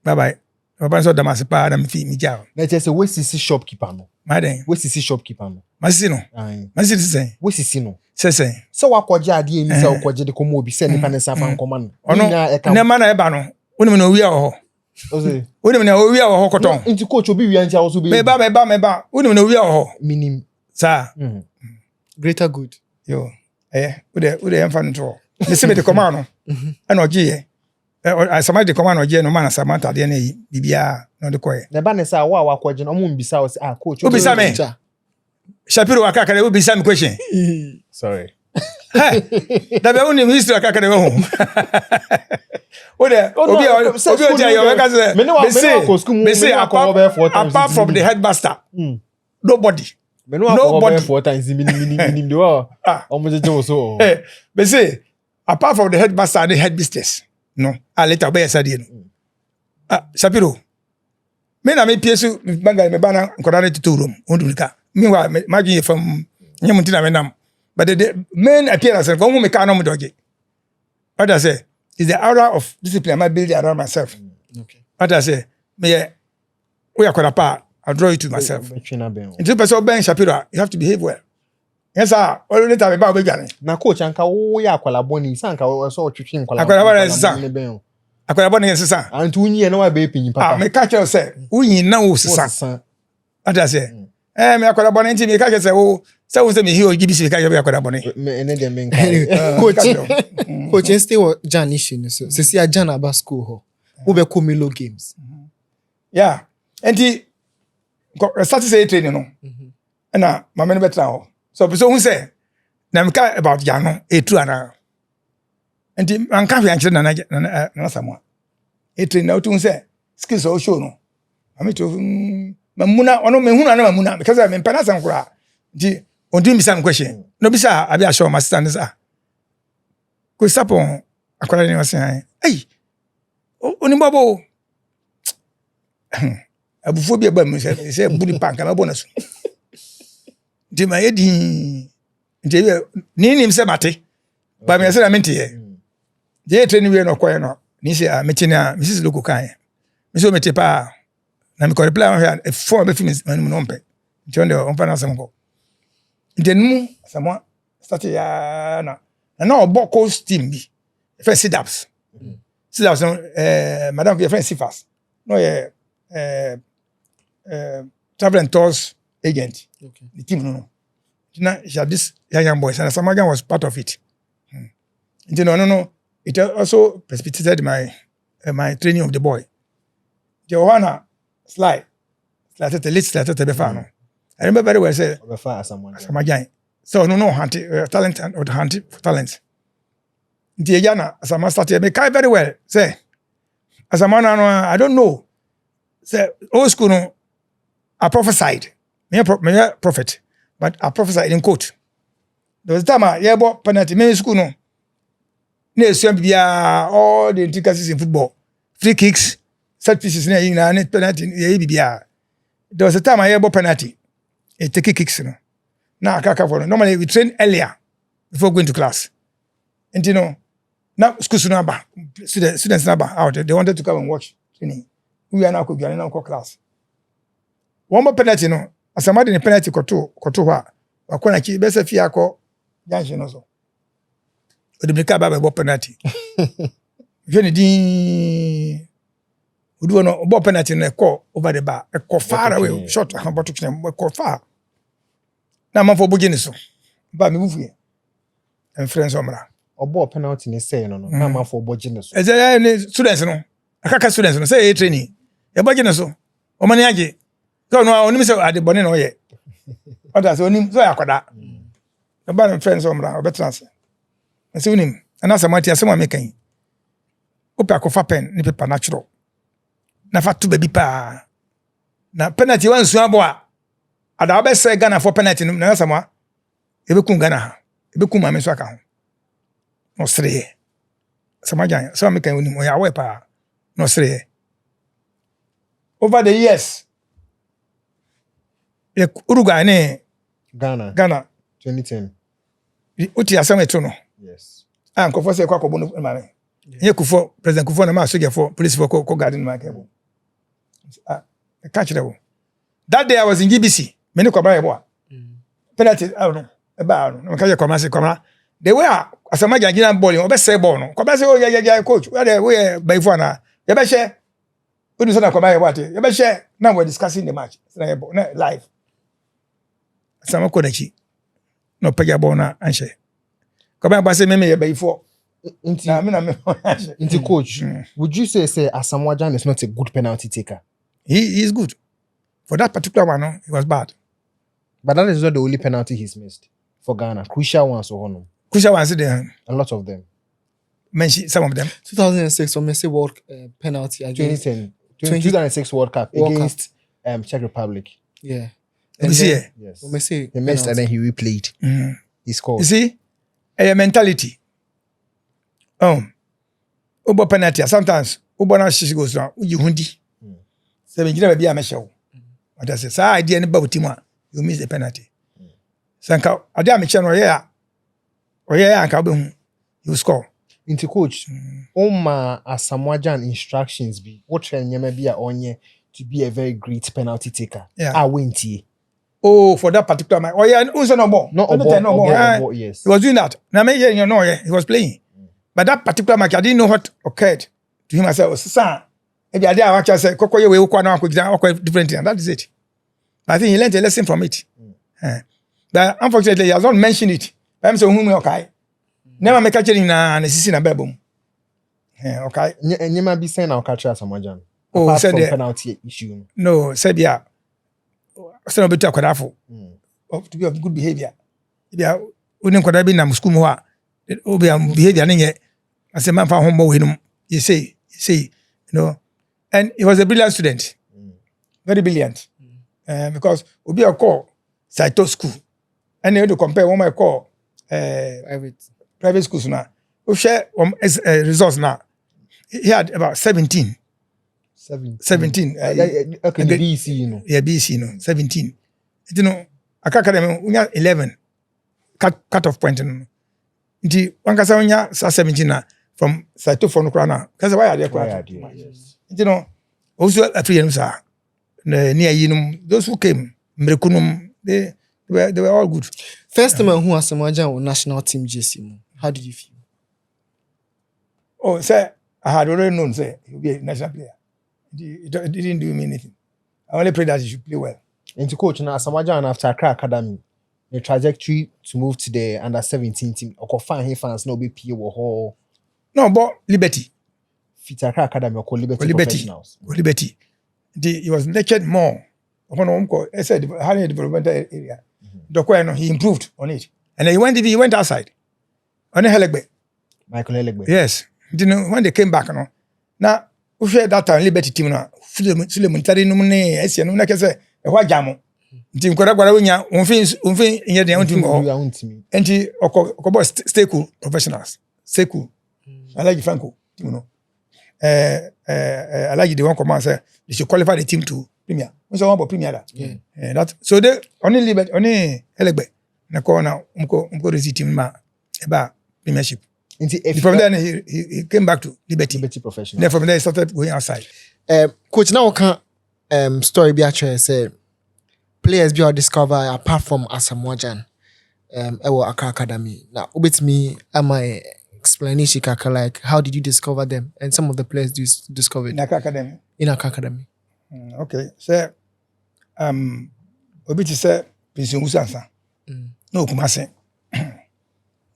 Bye bye. Papa so damase pa na me fi mi ja. Na je say we sisi shopkeeper no. Ma den. We sisi shopkeeper no. Masisi no. Aye. Masisi sen. We sisi no. Sen. So wakɔgye ade ani sɛ wakɔgye de kɔmɔ obi sɛ nipa ne nsa fa nkɔma no. Ono ne ma na eba no. Woni me no wi a wo ho. Ose. Woni me na wi a wo ho kɔtɔn. Nti coach obi wi anti a wo so be. Me ba. Woni me no wi a wo ho. Minim. Sa. Greater good. Yo. Wo de emfa no to. Me se me de kɔma no. Ana ɔgye ye. Asamoah de kɔma no ɔgye no ma na Samantha de na yi bibia no de kɔye. Na ba ne sa wo a wakɔgye no ɔmo mbisa wo sɛ coach. Obi sa me. Shapiro Accra Academy will be some question. Sorry. That be only history Accra Academy ho. Apart from the headmaster. Nobody. But say apart from the headmaster and the headmistress. No. I later be said Shapiro. Me na me piesu banga me bana nkodane to room. Ondulika. Meanwhile, imagine from Yamuntina Menam. But the main appearance of one make no doggy. What I say is the aura of discipline I might build around myself. Okay. What I say, me we are apart, I'll draw it to myself. In 2% Ben Shapiro, you have to behave well. Yes, sir. Already time about beginning. Na coach anka wo ya kwala boni sanka wo so twetwe nkwala. Akwala boni sisa. Akwala boni sisa. Antu unyi na wa be pinyi papa. Me catch you say, unyi na wo sisa. What I say? Me akwala boni nti me catch you say wo say me here give me catch you akwala boni. Me ene dem nka. Coach stay with Jan issue so. Se see a Jan aba school ho. Wo be ko Milo games. Yeah. Enti start say training no. Na mama ne betra ho. So who say na me ka about Jan no e true ana. Enti anka hwe ankyere na Asamoah. E train na to say skills o show no. Ami to mamuna ono me hunu na mamuna because me mpana sam kura. Di ondi mi sam question. No bisa abi asho ma stand sa. Ko Sarpong akwara ni wase han. Ai. Oni babo. Abufo bi aba mu say budi panka ma bonus. Di ma yedi. Di ni nim se mate. Ba me say na mente ye. Je training we no koye no. Ni say a meti na Mrs. Loko kan. Me so meti pa na me ko reply on here e phone be film no nompe. Nti on de on pa na sam ko. Nti nu Asamoah start ya na obo coach team bi. First sit-ups. Sit-ups madam be friend Sifas. No ye travel and tours agent. Okay. The team no. Na this young boys and Asamoah Gyan was part of it. Nti no. It also precipitated my training of the boy. Johanna slide the list slide the befano. I remember very well say Asamoah Gyan. So no talent and hunt talent. Nti Yana Asamoah started me kai very well. Say Asamoah no I don't know. Say old school no I prophesied. Me prophet, but I prophesied in quote. There was a time I bought penalty me school no. All the intricacies in football, free kicks, set pieces, penalty, there was a time I about penalty, take kicks. Now, normally we train earlier before going to class. And now schools number, students number out, they wanted to come and watch training. We are now going to class. One more penalty, as a matter of penalty, Kotoa, or Konaki, best if you are called Yanshin also. The Mika Baba penalty. Jenny Dean would do no penalty in a call over the bar, a call far away, short about to them, call far. Now, man for Buginis, but me move here. And friends, Omra. Or ball penalty in say, no, man for Buginis. As I students, no, a caca students, say training. A Buginis, or Maniagi. So no, I only say at the Bonino yet. But that's only so I could that. The band friends, Omra, or better answer. Nsi unim anasa mati asema mekan opa akofa pen ni paper natural na fa to baby pa na penalty wan su abo a ada ba se Ghana for penalty na Asamoah ebekun Ghana ebekun ma me so aka ho no sere Asamoah Gyan so mekan unim o ya we pa no sere over the years Uruguay ne Ghana 2010 uti asema eto no. yes Nkofo se kwa kobo no mame. Here Kufo, President Kufo na ma soldier for police for ko garden ma kebo. I catch that one. That day I was in GBC. Many ko ba yebo. Penalty, I don't know. About no ka commerce come. The way Asamoah Gyan ball, obe say ball no. Ko ba say oh yeah coach. Where the way by for na. You be share. When you say na ko ba yebo ate. You be share. Now we're discussing the match. Live. Asamoah ko dachi. No pega ball na anche. Ko ba say me by for. Into coach, would you say Asamoah Gyan is not a good penalty taker? He is good. For that particular one, no, he was bad. But that is not the only penalty he's missed for Ghana. Crucial ones for Honor. Crucial ones there. A lot of them. Mention some of them. 2006 or Messi World penalty against 2006 World Cup against Czech Republic. Yeah. You see, Yes. Messi He missed and then he replayed. He scored. you see, a mentality. Ubo penalty. Sometimes ubo na shishi goes down. You hundi. So when you never be a mesho. What I say, so idea any about team you miss the penalty. Sanka, idea me channel or yeah, and Kabum, you score. Into coach, Oma Asamoah Gyan instructions be what train you may be on to be a very great penalty taker. Yeah. I win tea. Oh, for that particular match. Oh yeah, who's no more? Not no more. Yes. He was doing that. Now me you know, yeah, he was playing. But that particular match, I didn't know what occurred to him. I said, son, maybe I did actually say, Koko, you will different thing. That is it. But I think he learned a lesson from it. But unfortunately, he has not mentioned it. But I'm saying, okay. Never make a change in a season a bedroom. Okay. And you might be saying I'll catch Asamoah Gyan. Oh, Apart said from the penalty issue. no, said yeah. Still a bit of to be of good behavior. Yeah, we didn't be na school more. Obi behavior ninge. I say man for home with him. You see, you know, and he was a brilliant student, very brilliant, because Obi a call Saito school, and you to compare one my call private schools now. We share results now. He had about 17. 17. Okay, BC, you know. Yeah, BC, you know, 17. You know, Accra Academy, we have 11 cut off point. Nti wankasa wonya sa 17 na from Saito for no krana kasa why are there Yes. you know also afri enu sa near yinum those who came mrekunum they were all good. First time who Asamoah Gyan on national team jersey. How did you feel? Oh, say I had already known say he would be a national player. It didn't do me anything. I only prayed that he should play well. Into coach now Asamoah Gyan after Accra Academy, the trajectory to move to the under 17 team. Or find fans no be PA or No, but Liberty. fit Accra Academy or Liberty Professionals. Liberty. He was lectured more upon I said having a developmental area. He improved on it. And then he went outside. On the Helegbe. Michael Elegbe. Yes. You know, when they came back, you know, now we share that time Liberty team now. Suleiman Tari no money, I no like say a white jamo. Team Koragwara winya, unfin in your own team. And he stay cool professionals. Stay cool. I like Franco, you know. I like the one command say they should qualify the team to Premier. What's one about Premier? Yeah. That so they only Liberty, only Helegbe. Na corner umko receive team ma about Premiership. From then he came back to Liberty Professional. Then from there he started going outside. Coach, now can story be actually say players be discover apart from Asamoah Gyan Accra Academy. Now with me am I explanation like how did you discover them and some of the players you discovered In Accra Academy. in Accra Academy. Okay. So obi to say pension usansa. No Kumase.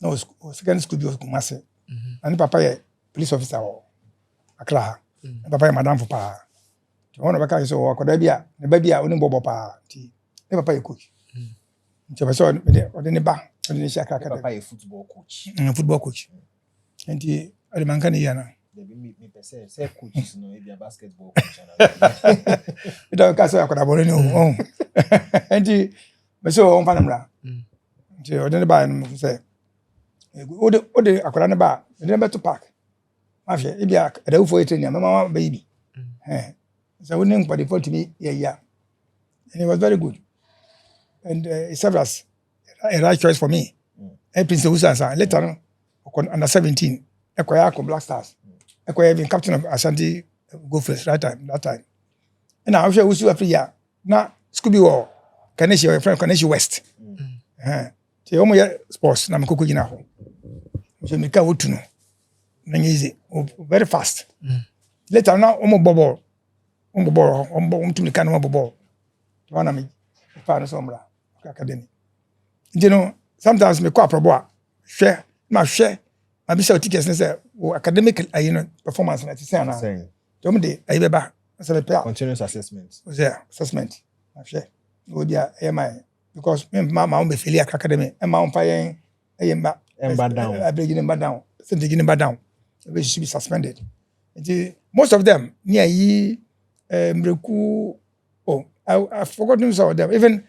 No secondary school be Kumase. And papa ye police officer or Accra. Papa ye madam for pa. One of the so akoda bia, ne ba bia oni bobo pa. Ti. Ne papa ye coach. Nti ba so odene ba, odene shi Accra Academy. Papa a football coach. Football coach. Nti ade man kan ya na. Me say coach no be a basketball coach. It don't cast akoda bo ni o. Nti me so on panamra. Nti odene ba no say ode akoda ne ba, odene ba to park. Ma hwe e bia adawu for training, mama baby. So we didn't for to me, yeah. And it was very good. And it served as a right choice for me. And Prince Usansa, later on, under 17, Equayako Black Stars. I been captain of Ashanti Gophers that time. And I was every year. Now Scooby War, Kaneshi, my friend Kaneshi West. The Omo sports na mkoko gina ho. So me ka wotu no. Na easy, very fast. Later now Omo bobo. Omo to me kan Omo bobo. Wana me fa no somra academy. You know, sometimes me kwa probo share, ma share. I be say tickets say academic performance na ti say na. So me dey ayi beba. So me Continuous assessment. Was there assessment. I share. No dia my because me mama on be fail Accra Academy. E ma on pa yen Emba down. I bring him down. Send him down. They should be suspended. Most of them near yi mreku. Oh, I forgot names of them. Even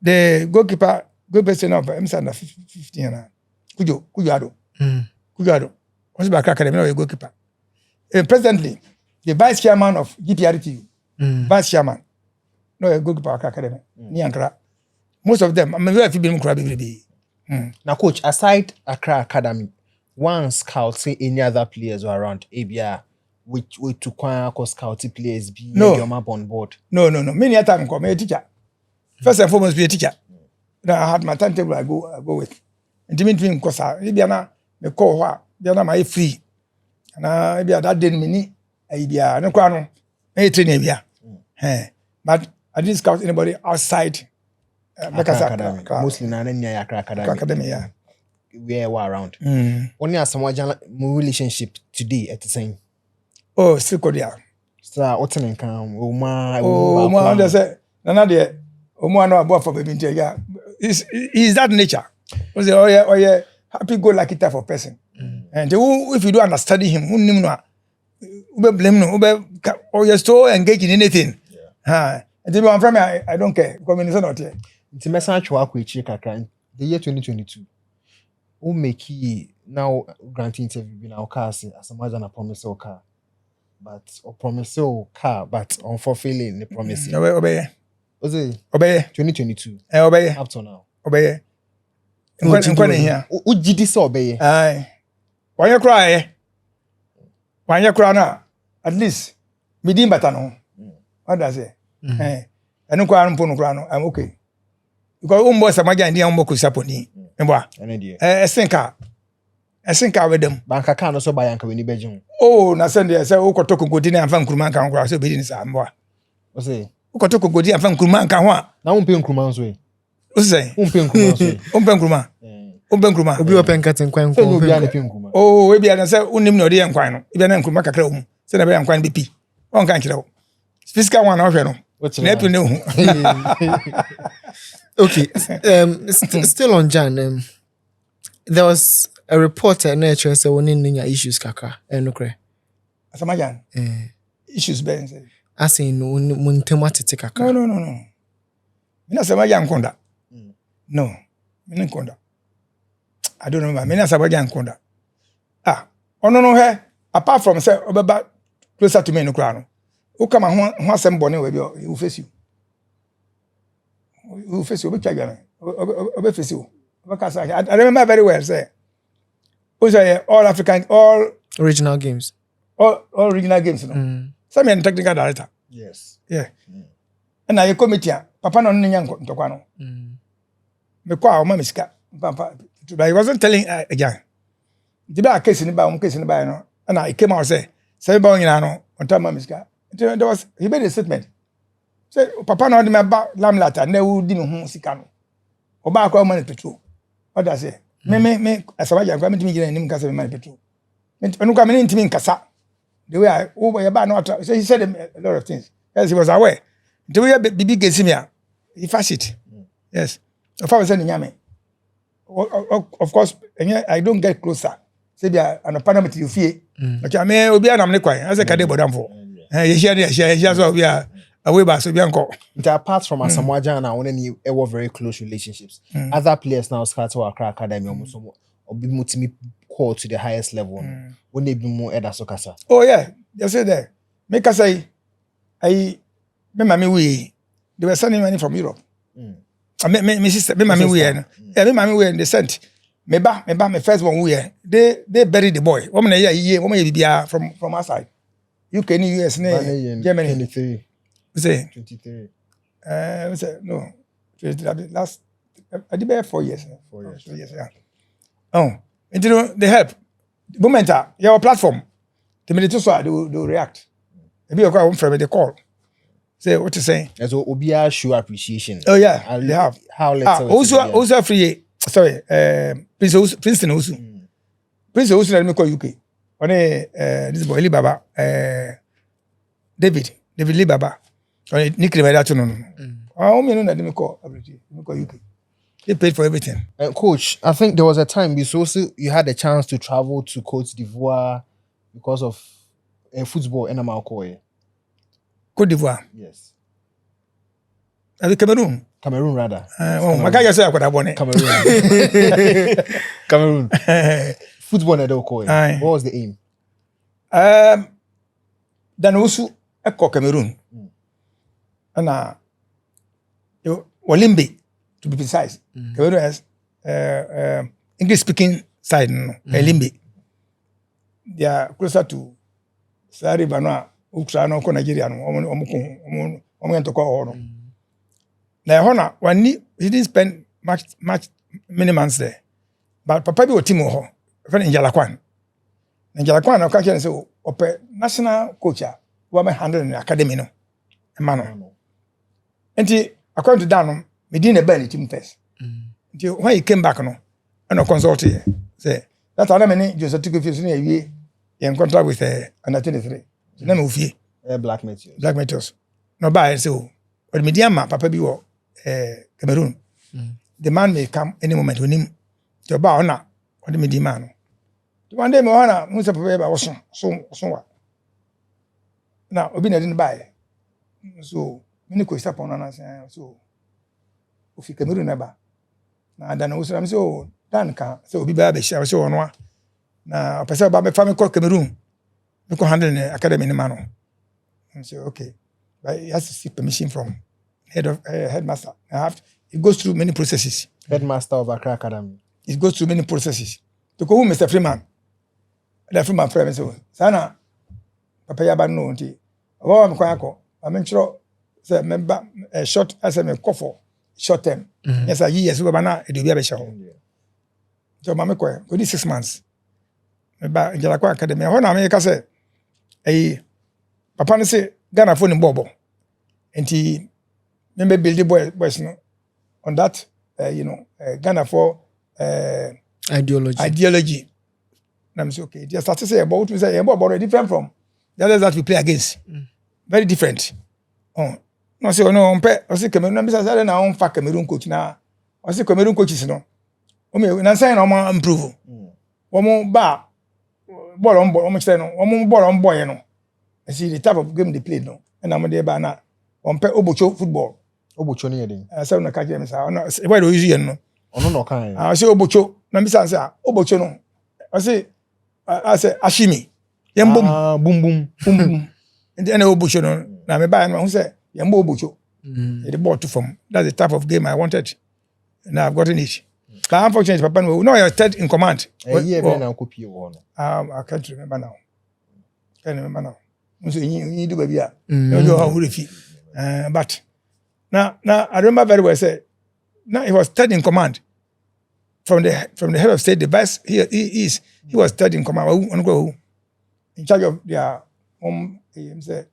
the goalkeeper now, I'm saying 15 na. Kujo Ado. Kujo Ado. What's Accra Academy now? Goalkeeper. Presently, the vice chairman of GPRTU, vice chairman, no a goalkeeper Accra Academy. Ni Ankara. Most of them, I'm very few people be. Now, coach, aside Accra Academy, one scout say any other players were around ABR, which we to scout players be your map on board. No. Many time come a teacher. First and foremost, be a teacher. Then I had my timetable. I go with. And to me, because maybe na me call her. Be na my free. And maybe that day me I be no kwano. Me train be. But I didn't scout anybody outside. Academy. Mostly na near Accra Academy, yeah. We were around. Only Asamoah Gyan relationship today at the same. Oh, still cordial. So what's an income? Oma, they say, nana de, Oma no about for baby yeah. Is that nature? We say, oh yeah, happy go lucky type of person. And if you don't understand him, who no, ube blame no, or you're so engaged in anything. And to be one from me, I don't care because it's not here. It's a message work with Chika the year 2022. Who make he now grant interview in our car as Asamoah Gyan promise car. But or promise car, but unfulfilling the promise. Obey. Was it Obey. 2022? Obey. Up to now. Obey. When here. Who did this obey? Aye. When you cry, now, at least me dim better no. What does it? I don't cry no. I'm okay. Because Asamoah Gyan ndi umbo kusaponi. Mbwa. I think I with them. Banka can also buy anka when you Oh, na send there say ukotoko godi na amfa nkuruma nka nkura so be ni sa mbwa. O say ukotoko godi amfa nkuruma nka ho a. Na umpe nkuruma so e. O say umpe nkuruma so e. Umpe nkuruma. Umpe nkuruma. Obi open cat nkwan So no bia na pe nkuruma. Oh, we bia na say unim na odi nkwan no. Bia na nkuruma kakra wo mu. Say na bia nkwan bi pi. On kan kire wo. Physical one na hwe no. Na epi ne hu. Okay, still on Gyan. There was a reporter in nature say one in issues kaka. Nokre. Asamoah Gyan. Issues ben say. As in mun tematete kaka. No. Mina Asamoah Gyan konda. No. Mina konda. I don't remember. Mina Asamoah Gyan konda. No he. Apart from say obeba closer to me no kra no. O kama ho asem bone we bi o face you. O face you, o be twa o face you. I remember very well say. O say all African, all Original games. All original games, no. Some technical director. Yes. Yeah. And I committee, papa no nya ntokwa no. Me kwa o ma misika. Papa, but he wasn't telling again. The ba case ni ba no. And I came out say ba onyina no, on time ma misika. There was he made a statement. Say papa no de me ba lamlata na wu di me ho sika no. Oba akwa money petrol. What does say? Me Asamoah Gyan kwa me timi gina nim kasa me money petrol. Me kwa me ntimi nkasa. The way I over ba no so he said a lot of things. Yes, he was aware. The way bibi gesimia, he fast it. Yes. Of course nyame. Of course, I don't get closer. Say bia an parliament you fie. Okay, me obi anam ne kwan. I say kade bodamfo. You share so bia away back so bianco. Apart from Asamoah Gyan now, only ever very close relationships. Other players now start to Accra Academy almost or be mutimi call to the highest level. When they be more Eda Sokasa. Oh yeah, they say there. Make us say I me mami we they were sending money from Europe. Me sister me mami we. Yeah, me mami we they sent my first one we they buried the boy. Woman year, woman be from outside. UK, US, Germany. 23. Say 23. Say no. Last I did about 4 years. 4 years. 4 years, yeah. Oh, and you know they help. The moment your platform, the minute so they will react. Maybe you call from the call. Say what you saying. As Obia show appreciation. Oh yeah, they have. How little. Also free. Sorry, Princeton also. Princeton also let me call UK. On this boy Lee Baba, David Lee Baba. On nickname that no. How many know that me call everything? Me call UK. They paid for everything. Coach, I think there was a time you had a chance to travel to Cote d'Ivoire because of football in Amalcoy. Cote d'Ivoire. Yes. Cameroon. Cameroon rather. My guy just said I could have won it. Cameroon. Football in Amalcoy. What was the aim? Dan also echo Cameroon. And Olimbe, to be precise. Cameroon has English speaking side, no, Olimbe. They are closer to Sahara Banoa, Ukraine, Nigeria, Now, when he didn't spend many months there. But Papa be team ho, friend in Jalakwan. In Jalakwan, I can say, ope national coach, who am handling in the academy, no, Emmanuel. And according to Danum, we didn't burn the team first. Until when he came back, no, and I consulted, say, that's how many just took a few in contract with under 23. The name of ye. Black Meteors. Black Meteors. No buy so. But Mediama, Papa be Cameroon. The man may come any moment with him to about honor or the Mediman. One day, Mohana, who's a papa was so. Now, Obina didn't buy. So, many questions upon us. So, if you Cameroon never. Now, then also, I'm so done. So, be baby, shall so on one. Now, I said, my family called Cameroon. You can handle the academy in the man. And say, okay. But he has to seek permission from headmaster. It goes through many processes. Headmaster of Accra Academy. It goes through many processes. To go home, Mr. Freeman. The Freeman friend so. Sana, Papa Yaba no nti. Oba am kwako. I'm sure say member short as a for short term. Yes, a year so bana e do bia be sha ho. So mama ko go 6 months. Member Accra Academy. Ho na me ka say Papa no say Ghana for ni bobo. Nti me build boys no on that Ghana for ideology. And I'm saying okay. They start to say about we say about different from the others that we play against. Very different. Oh no say no on I say Cameroon na bisa say na on fa Cameroon coach na. I say Cameroon coaches no. O me na say na o improve. Omo ba ball on ball omo say no. Omo ball on boy no. I see the type of game they played no. And I'm there ba na on pe obocho football. Obocho ni yedin. I say na ka je me say why do you use no? Ono no kan. I say obocho na bisa say obocho no. I say ashimi. Yembum boom. And then obocho no. Na me buy no say yembo obocho. The ball to from. That's the type of game I wanted. Now I've gotten it. But unfortunately, Papa no, you're third in command. Yeah, now copy one. I can't remember now. So you do baby. But now I remember very well. Say now he was third in command. From the head of state, the vice he was third in command. In charge of their home, say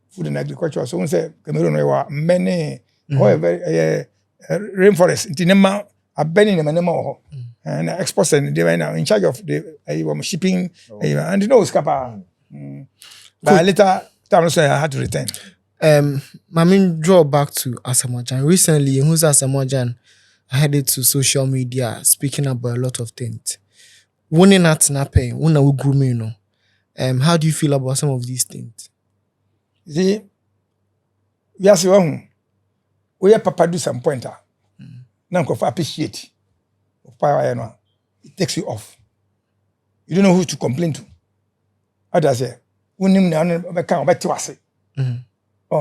food and agriculture. So we say Cameroon were many rainforest. Intinema are burning them anymore. And exports and they were now in charge of the shipping and scapa. But later time also I had to return. Mami draw back to Asamoah Gyan. Recently, who's Asamoah Gyan headed to social media speaking about a lot of things. Winning at Nape, when we grooming, you know. How do you feel about some of these things? See, we are saying we have Papa do some pointer. Now go for appreciate. It takes you off. You don't know who to complain to. Others say,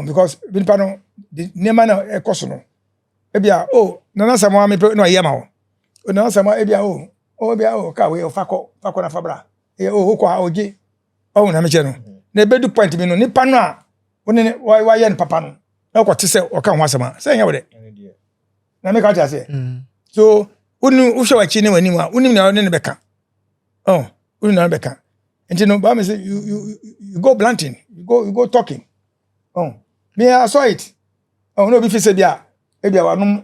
because when pardon the name na ekoso no. Ebia Nana Samoa me no yama ho. na Asamoah ebia o ka we fakọ na fabra o kwa oje o na me che no na ebedu point mi no nipa no a woni wa ye no papa no na ko te se o ka ho asema se nya wode na me ka ta se so unu wo hwe wa chi ne wani mu a unim na ne beka unu na beka and you know ba me say you go blanting you go talking me I saw it no be fi se bia ebia wanum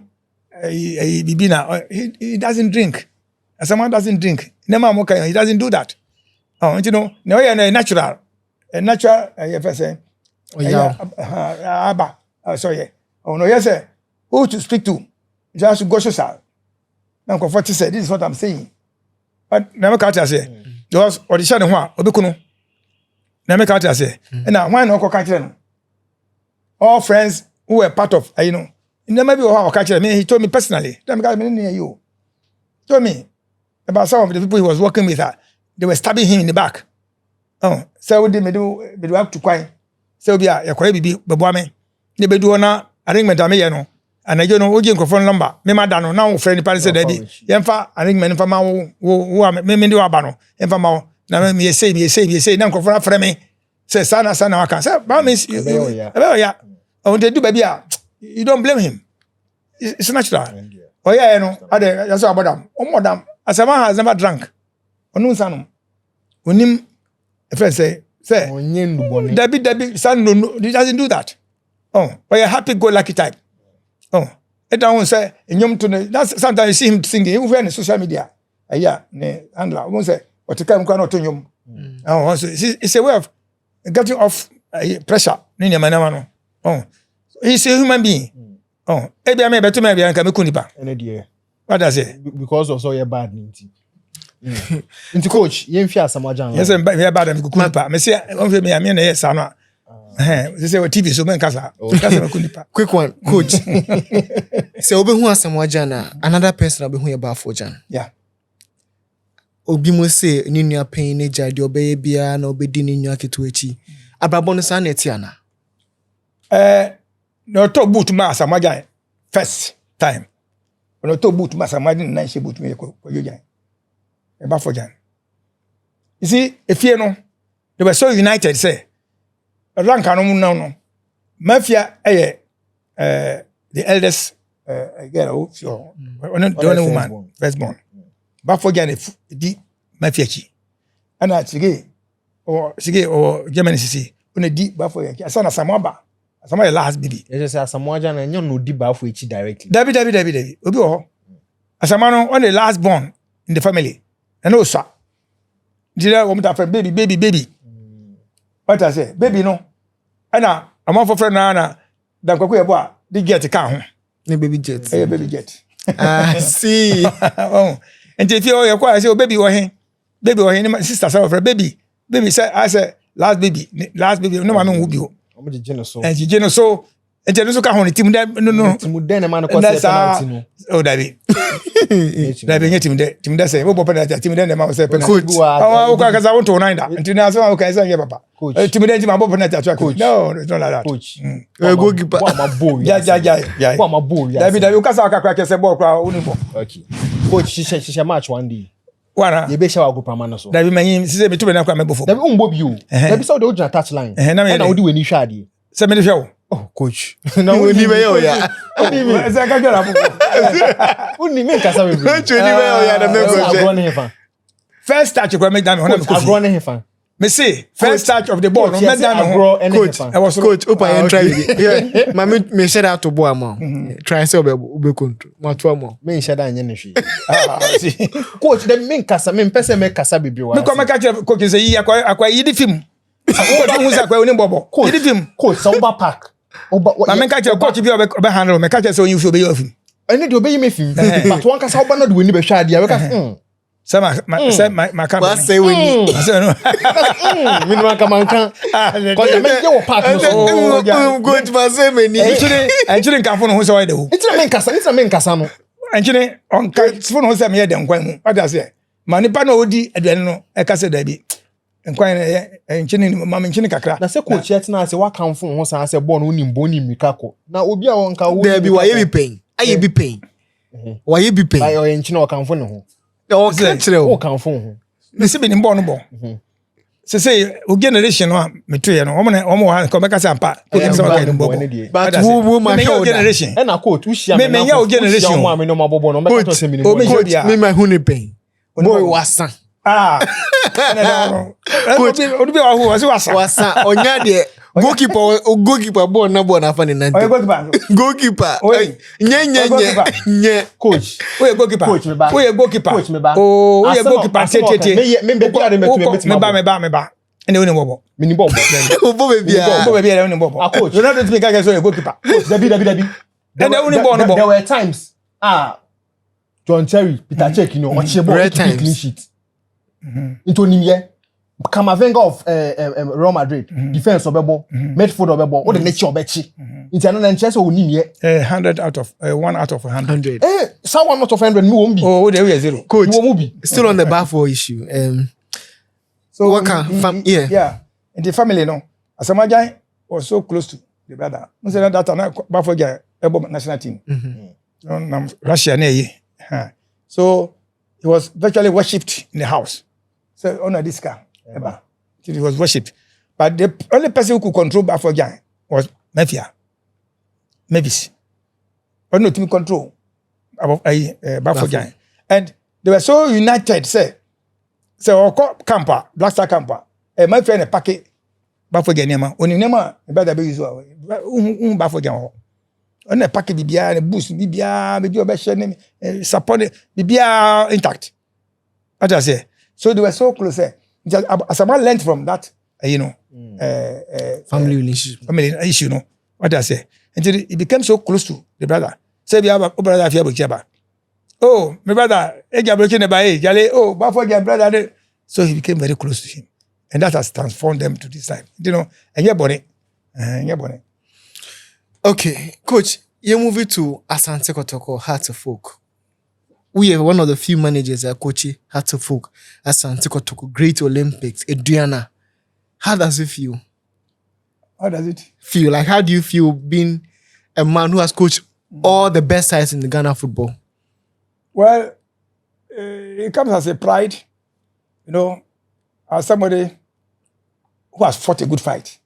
bibi na he doesn't drink. Someone doesn't drink. Nema moka he doesn't do that. You know, no a natural person. Aba. Sorry. No yes sir. Who to speak to? Just go social. Now comfort say this is what I'm saying. But na make out say because audition ho a obekunu. Na make out say. Na why no ko catch them? All friends who were part of you know. Never be how catch me. He told me personally. Them guys near you. Told me about some of the people he was working with. They were stabbing him in the back. So we did me do have to cry. So be a cry bibi beboame. They be do na arrangement ame ye no. And I know oje phone number. Me madano now friend pan say dey. Yemfa arrangement fa ma wo me do aba no. Yemfa ma na me say na nkofo afre me. Say sana waka. Say ba me ya. They do baby you don't blame him. It's natural. Oh yeah, you know, that's what about them. Oh madam, Asamoah has never drank. Onu sanu. Onim a friend say Debbie son no he doesn't do that. But a happy go lucky type. It don't say enyom to that's sometimes you see him singing even on social media. Ne handler won't say what to come to nyom. It's a way of getting off pressure. Ni manama no. He's a human being. Ebi ame beto me bia nka me kunipa. What does it? Because of so your bad ninti. Into coach, you fi Asamoah Gyan. Yes, me bad am kunipa. Me say on fe me am na yes ano. They say TV so me nkasa. Nkasa me kunipa. Quick one, coach. Say obi hu Asamoah Gyan another person obi hu your ba for Gyan. Yeah. Obi mo say ni nua pen ne jade obeye bia na obedi ni nua keto echi. Abrabon sa na eti ana. No to boot ma Asamoah Gyan first time. No to boot ma Asamoah Gyan na she boot me ko Gyan. E ba for Gyan. You see, if you know, they were so united say rank anu no. Mafia the eldest girl so the only woman firstborn. Ba for Gyan di mafia chi. Ana sige or Germany sisi. Una di ba for Gyan. Asana Asamoah ba. Asamoah last baby. You just say Asamoah Gyan and you no di ba for each directly. David. Obi ho. Asamoah no on the last born in the family. And no sir. Did I want to baby. What I say? Baby no. Ana among for friend na dan kwaku e boa di get ka ho. Ne baby jet. Baby jet. See. And if you are quite say baby or my sister say for baby say I say last baby no man who be ho. And you so and you so ka ho team there no team there na man ko say penalty no. Oh David. David team there say we bo penalty team there na man say penalty. Coach. Oh ka za want to nine that. Until now so okay say papa. Team there team bo penalty coach. No, it's not like that. Coach. We go keep my boy. Yeah. What my boy. David ka sa ka crack say ball kra uni bo. Okay. Coach she match one day. Wana. You be sure go permanent so. David man say me to be na kwa me bofo. David umbo bi o. David say the touch line. Na odi we ni hwa ade. Say me dey oh coach. Na we ni me yo ya. Say ka jora bofo. Uni me kasa we. Coach ni me yo ya na me coach. First touch kwa me down me coach agro na hefa. Me say first touch of the ball no me down coach. I was coach open and try. Yeah. Me share out to boy am. Try say obe control. Ma to am. Me share that anya ne hwe. Coach dem me kasa me pese me kasa bibi wa. Me ko me catch coach say yi akwa yi di film. Akwa hu say akwa oni bobo. Yi di film. Coach so ba park. Ma me catch coach bi obe handle me catch say you fi obe you film. Eni de obe yi me film. But one kasa oba na de we ni be hwa ade. We ka say my camera. What say we ni? Me no come on kan. Cause me dey wo park no. Coach ma say me ni. Actually kan fo no ho say why dey ho. It's not me nkasa no. Actually on kan fo no ho say me dey nkwan mu. What I say? Ma nipa na odi aduane no e ka say da bi. Nkwan na enchini ma menchini kakra. Na say coach yet na say wa kan fo ho say ball no nim bo nim mikako. Na obi a won ka wo there be why be pain. Aye be pain. Why you be paying? Like or in Chino can phone. Oh, catch it. Oh, can phone. Me se be ni born bo. Say o generation no me to ye no omo ha ko meka say ampa ko dem say o no bo. But who my shoulder? Generation. And a coach who share Me ya o generation. Mo me no mabo no make to say me. Coach, me my honey pain. Boy wasan. Coach, o be wa hu wasa. Wasan onya de goalkeeper ball na fa ni nante. Goalkeeper. Nye. Coach. O goalkeeper. Coach me ba. O goalkeeper. Coach me ba. Oh, o goalkeeper tie. Me be bia de Me ba. Ene woni bobo. Me ni bobo. Obo be bia. Bobo be bia woni bobo. Coach. You know that me ka say goalkeeper. Coach, Dabi. There were times John Terry, Peter Check, you know, or Chebo clean sheet. Into Nimye, Kamavenga of Real Madrid, defense of Bebo, midfield of Bebo, or the nature of Bechi. It's another chance of Nimye. 100 out of 1 out of 100. Someone out of 100 won't be. Oh, there we are 0. Coach, be. still on the Bafo issue. So what can yeah, in the family, no, Asamoah Gyan was so close to the brother. No say that Bafo Gyan Ebo national team. Russia near. So he was virtually worshipped in the house. So honor this guy. He was worshipped. But the only person who could control Bafo Gyan was Mavis. But no team control about Bafo Gyan. And they were so united, say camper, Black Star camper. My friend a packet Bafo Gyan nema. Oni nema brother be use Bafo Gyan. On a packet bibia and boost bibia maybe obeshe name support bibia intact. What I say. So they were so close. Asamoah learned from that, family relationship. Family issue, no. What I say. Until he became so close to the brother. Say, we have a brother if you have. Oh, my brother, oh, Bafo Gyan brother. So he became very close to him. And that has transformed them to this time. And you're born. Okay, Coach, you move it to Asante Kotoko, Heart of Folk. We are one of the few managers that coach Heart of Folk, Asante Kotoko, Great Olympics, Adriana. How does it feel? How does it feel? Like, how do you feel being a man who has coached all the best sides in the Ghana football? Well, it comes as a pride, as somebody who has fought a good fight,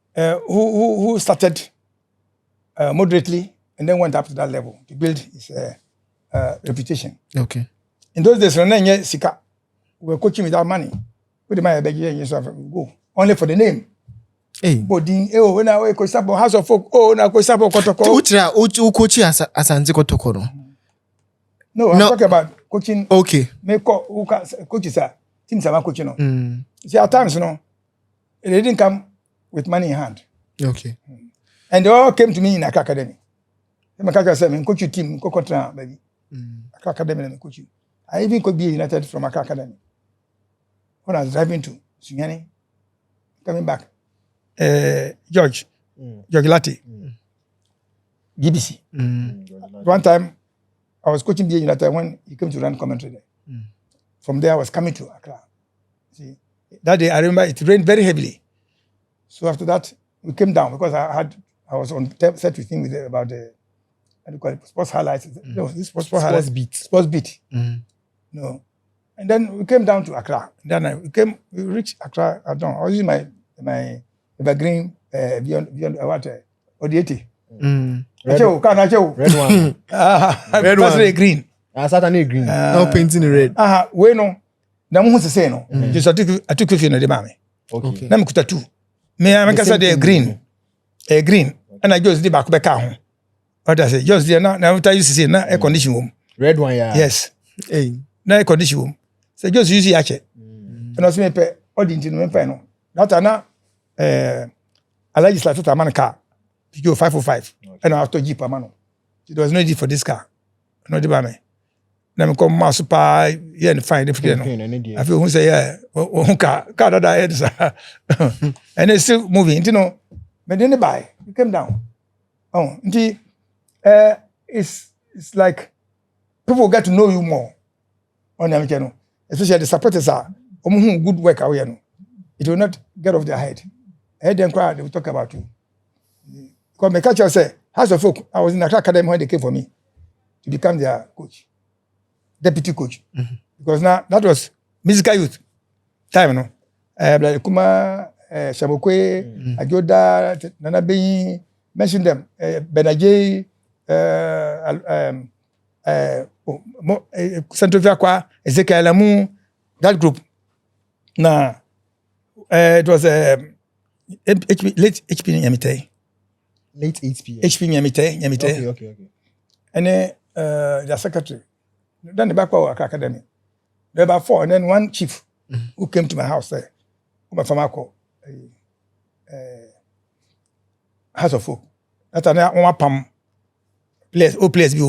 who started moderately and then went up to that level to build his reputation. Okay. In those days, we were coaching without money. We go only for the name. Hey. Bodin, when I coach Sarpong, House of Folk, now coach Sarpong Kotoko. Who coach Asante Kotoko? No, I'm talking about coaching. Okay. Coaches are teams are coaching. See, at times, they didn't come with money in hand. Okay. And they all came to me in Accra Academy. I said, coach your team, go contra, baby. Accra Academy, let me coach you. I even could be United from Accra Academy. When I was driving to Sunyani, coming back, George Latte, BBC. One time, I was coaching BA United when he came to run commentary there. From there, I was coming to Accra. See, that day, I remember it rained very heavily. So after that, we came down because I was on set with him about the sports highlights. No, this sports beat. Sports beat. No, and then we came down to Accra. Then we reached Accra. I was using my evergreen beyond what OD80. Red one. Red one. Green. Saturday green. No painting the red. We no. Na mo se say no. Just I took you na de mame. Okay. Na me kuta two. Me I make say the green. Green. And I just did back ho. What I say, just there now after you say na air condition room. Red one, yeah. Yes. Hey. Na air condition room. So just use it and also me pay all the into me pay no. That na a legislator man car. Pico 505. And I have to Jeep man. It was no need for this car. No the me. Na me come ma super yeah and fine if you know. I feel who say yeah, car that head. And it's still moving, But then they buy. You came down. It's like people get to know you more on the channel. Especially the supporters are good work away. It will not get off their head. Head them cry, they will talk about you. Because my culture say, House of Folk, I was in Accra Academy when they came for me. to become their coach, deputy coach. Because now that was musical youth time, no. Like Kuma, Shabokwe, Ajoda, Nana Beyi, mention them. Benaje, Central Vakwa, Ezekiel Amu, that group. Now, it was late HP Nyamite. Late 8 p.m. HP Nyamite. Okay. And then the secretary. Then the back of Accra Academy. There were about 4, and then one chief who came to my house there. My famako, House of Folk. That's another one pam place. Oh, place be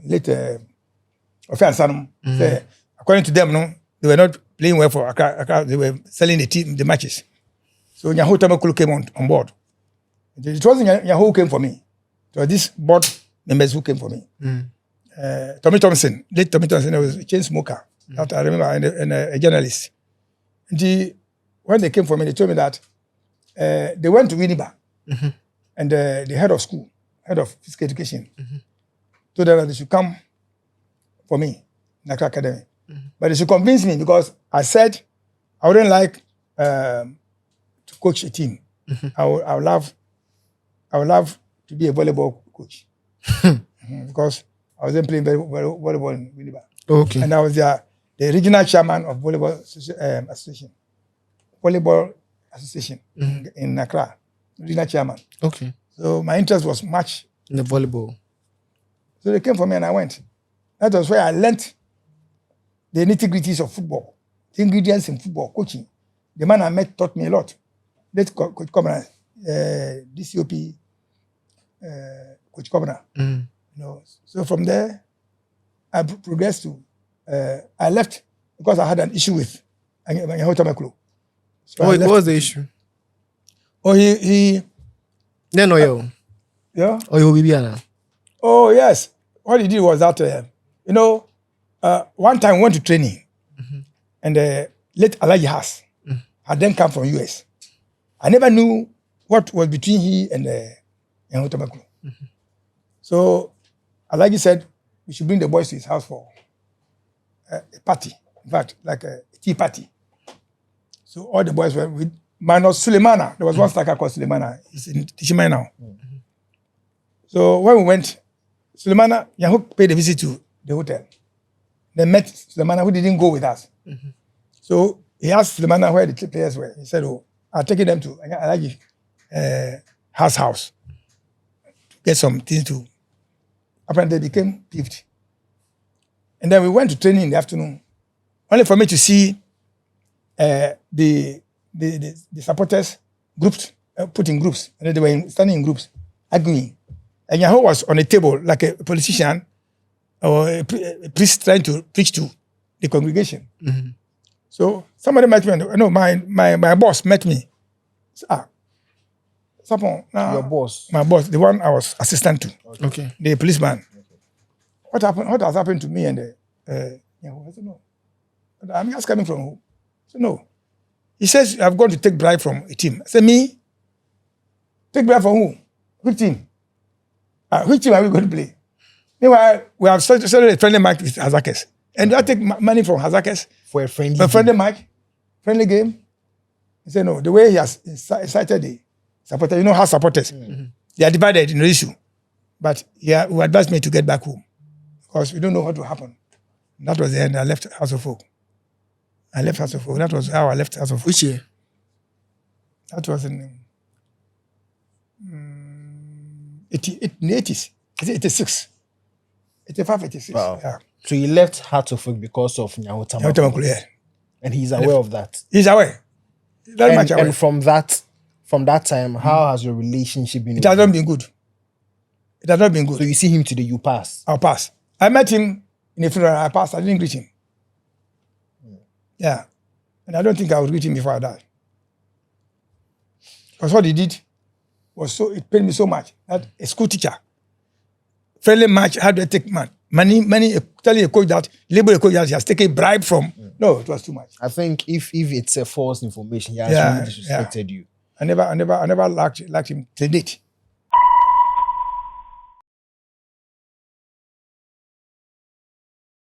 later. Offense, according to them, no, they were not playing well for Accra. They were selling the matches. So Nyaho Tamakulu came on board. It wasn't Nyaho who came for me. It was this board members who came for me. Tommy Thompson, late Tommy Thompson, was a chain smoker. That I remember, and a journalist. And when they came for me, they told me that they went to Winneba, and the head of school, head of physical education, told them that they should come for me in Accra Academy. But they should convince me because I said I wouldn't like to coach a team. I would love to be a volleyball coach because I wasn't playing volleyball in Winneba. Okay. And I was the regional chairman of volleyball association in Accra, regional chairman. Okay. So my interest was much In the volleyball. So they came for me and I went. That was where I learnt the nitty-gritties of football, the ingredients in football, coaching. The man I met taught me a lot. Let Coach Kobna, DCOP, Coach Kobna. You know, so from there, I progressed to, I left because I had an issue with Tamakulu. So What was the issue? Oh, he No, yo. yeah. Oh, you will be Anna. Oh, yes. What he did was that, one time we went to training, and late Alaji Haas had then come from US. I never knew what was between he and Tamakulu. So Alaji said we should bring the boys to his house for a party. In fact, like a tea party. So all the boys were with minus Sulemana. There was one striker called Sulemana. He's in Tishimai now. So when we went, Sulemana, Yahoo paid a visit to the hotel. They met Sulemana, who didn't go with us. So he asked Sulemana where the players were. He said, "Oh, I'll take them to Alaji house to get some things to." Apparently, they became peeved. And then we went to training in the afternoon, only for me to see the supporters grouped, put in groups, and they were standing in groups, arguing. And Yahoo was on a table like a politician or a priest trying to preach to the congregation. So somebody met me. No, my boss met me. Sarpong, Your boss. my boss, the one I was assistant to, Okay. the policeman. What happened? What has happened to me and Yahoo? I said no. I'm just coming from who? I said no. He says I've gone to take bribe from a team. I said me? Take bribe from who? Which team? Which team are we going to play? Meanwhile, we have started a friendly match with Hazakes. And do I take money from Hazakes For a friendly for a friendly match? Friendly game? He said no. The way he has incited the supporters, you know how supporters, they are divided in the issue. But he advised me to get back home because we don't know what will happen. And that was the end. I left House of Folk. That was how I left House of Folk. Which year? That was in the 80s. 86. 85, 86. Wow. Yeah. So he left Heart of Folk because of Nyaho Tamakulu. Tamakulu, yeah. And he's aware of that. He's aware. Very much aware. And from that time, how has your relationship been? It has not been good. It has not been So good. you see him today, you pass. I'll pass. I met him in a funeral. I passed. I didn't greet him. Yeah. And I don't think I would greet him before I die. Because what he did was it pained me so much that a school teacher, friendly match, how do I take money, telling a coach that, label a coach that he has taken a bribe from. No, it was too much. I think if it's a false information, he has Yeah, really disrespected you. I never liked him till date.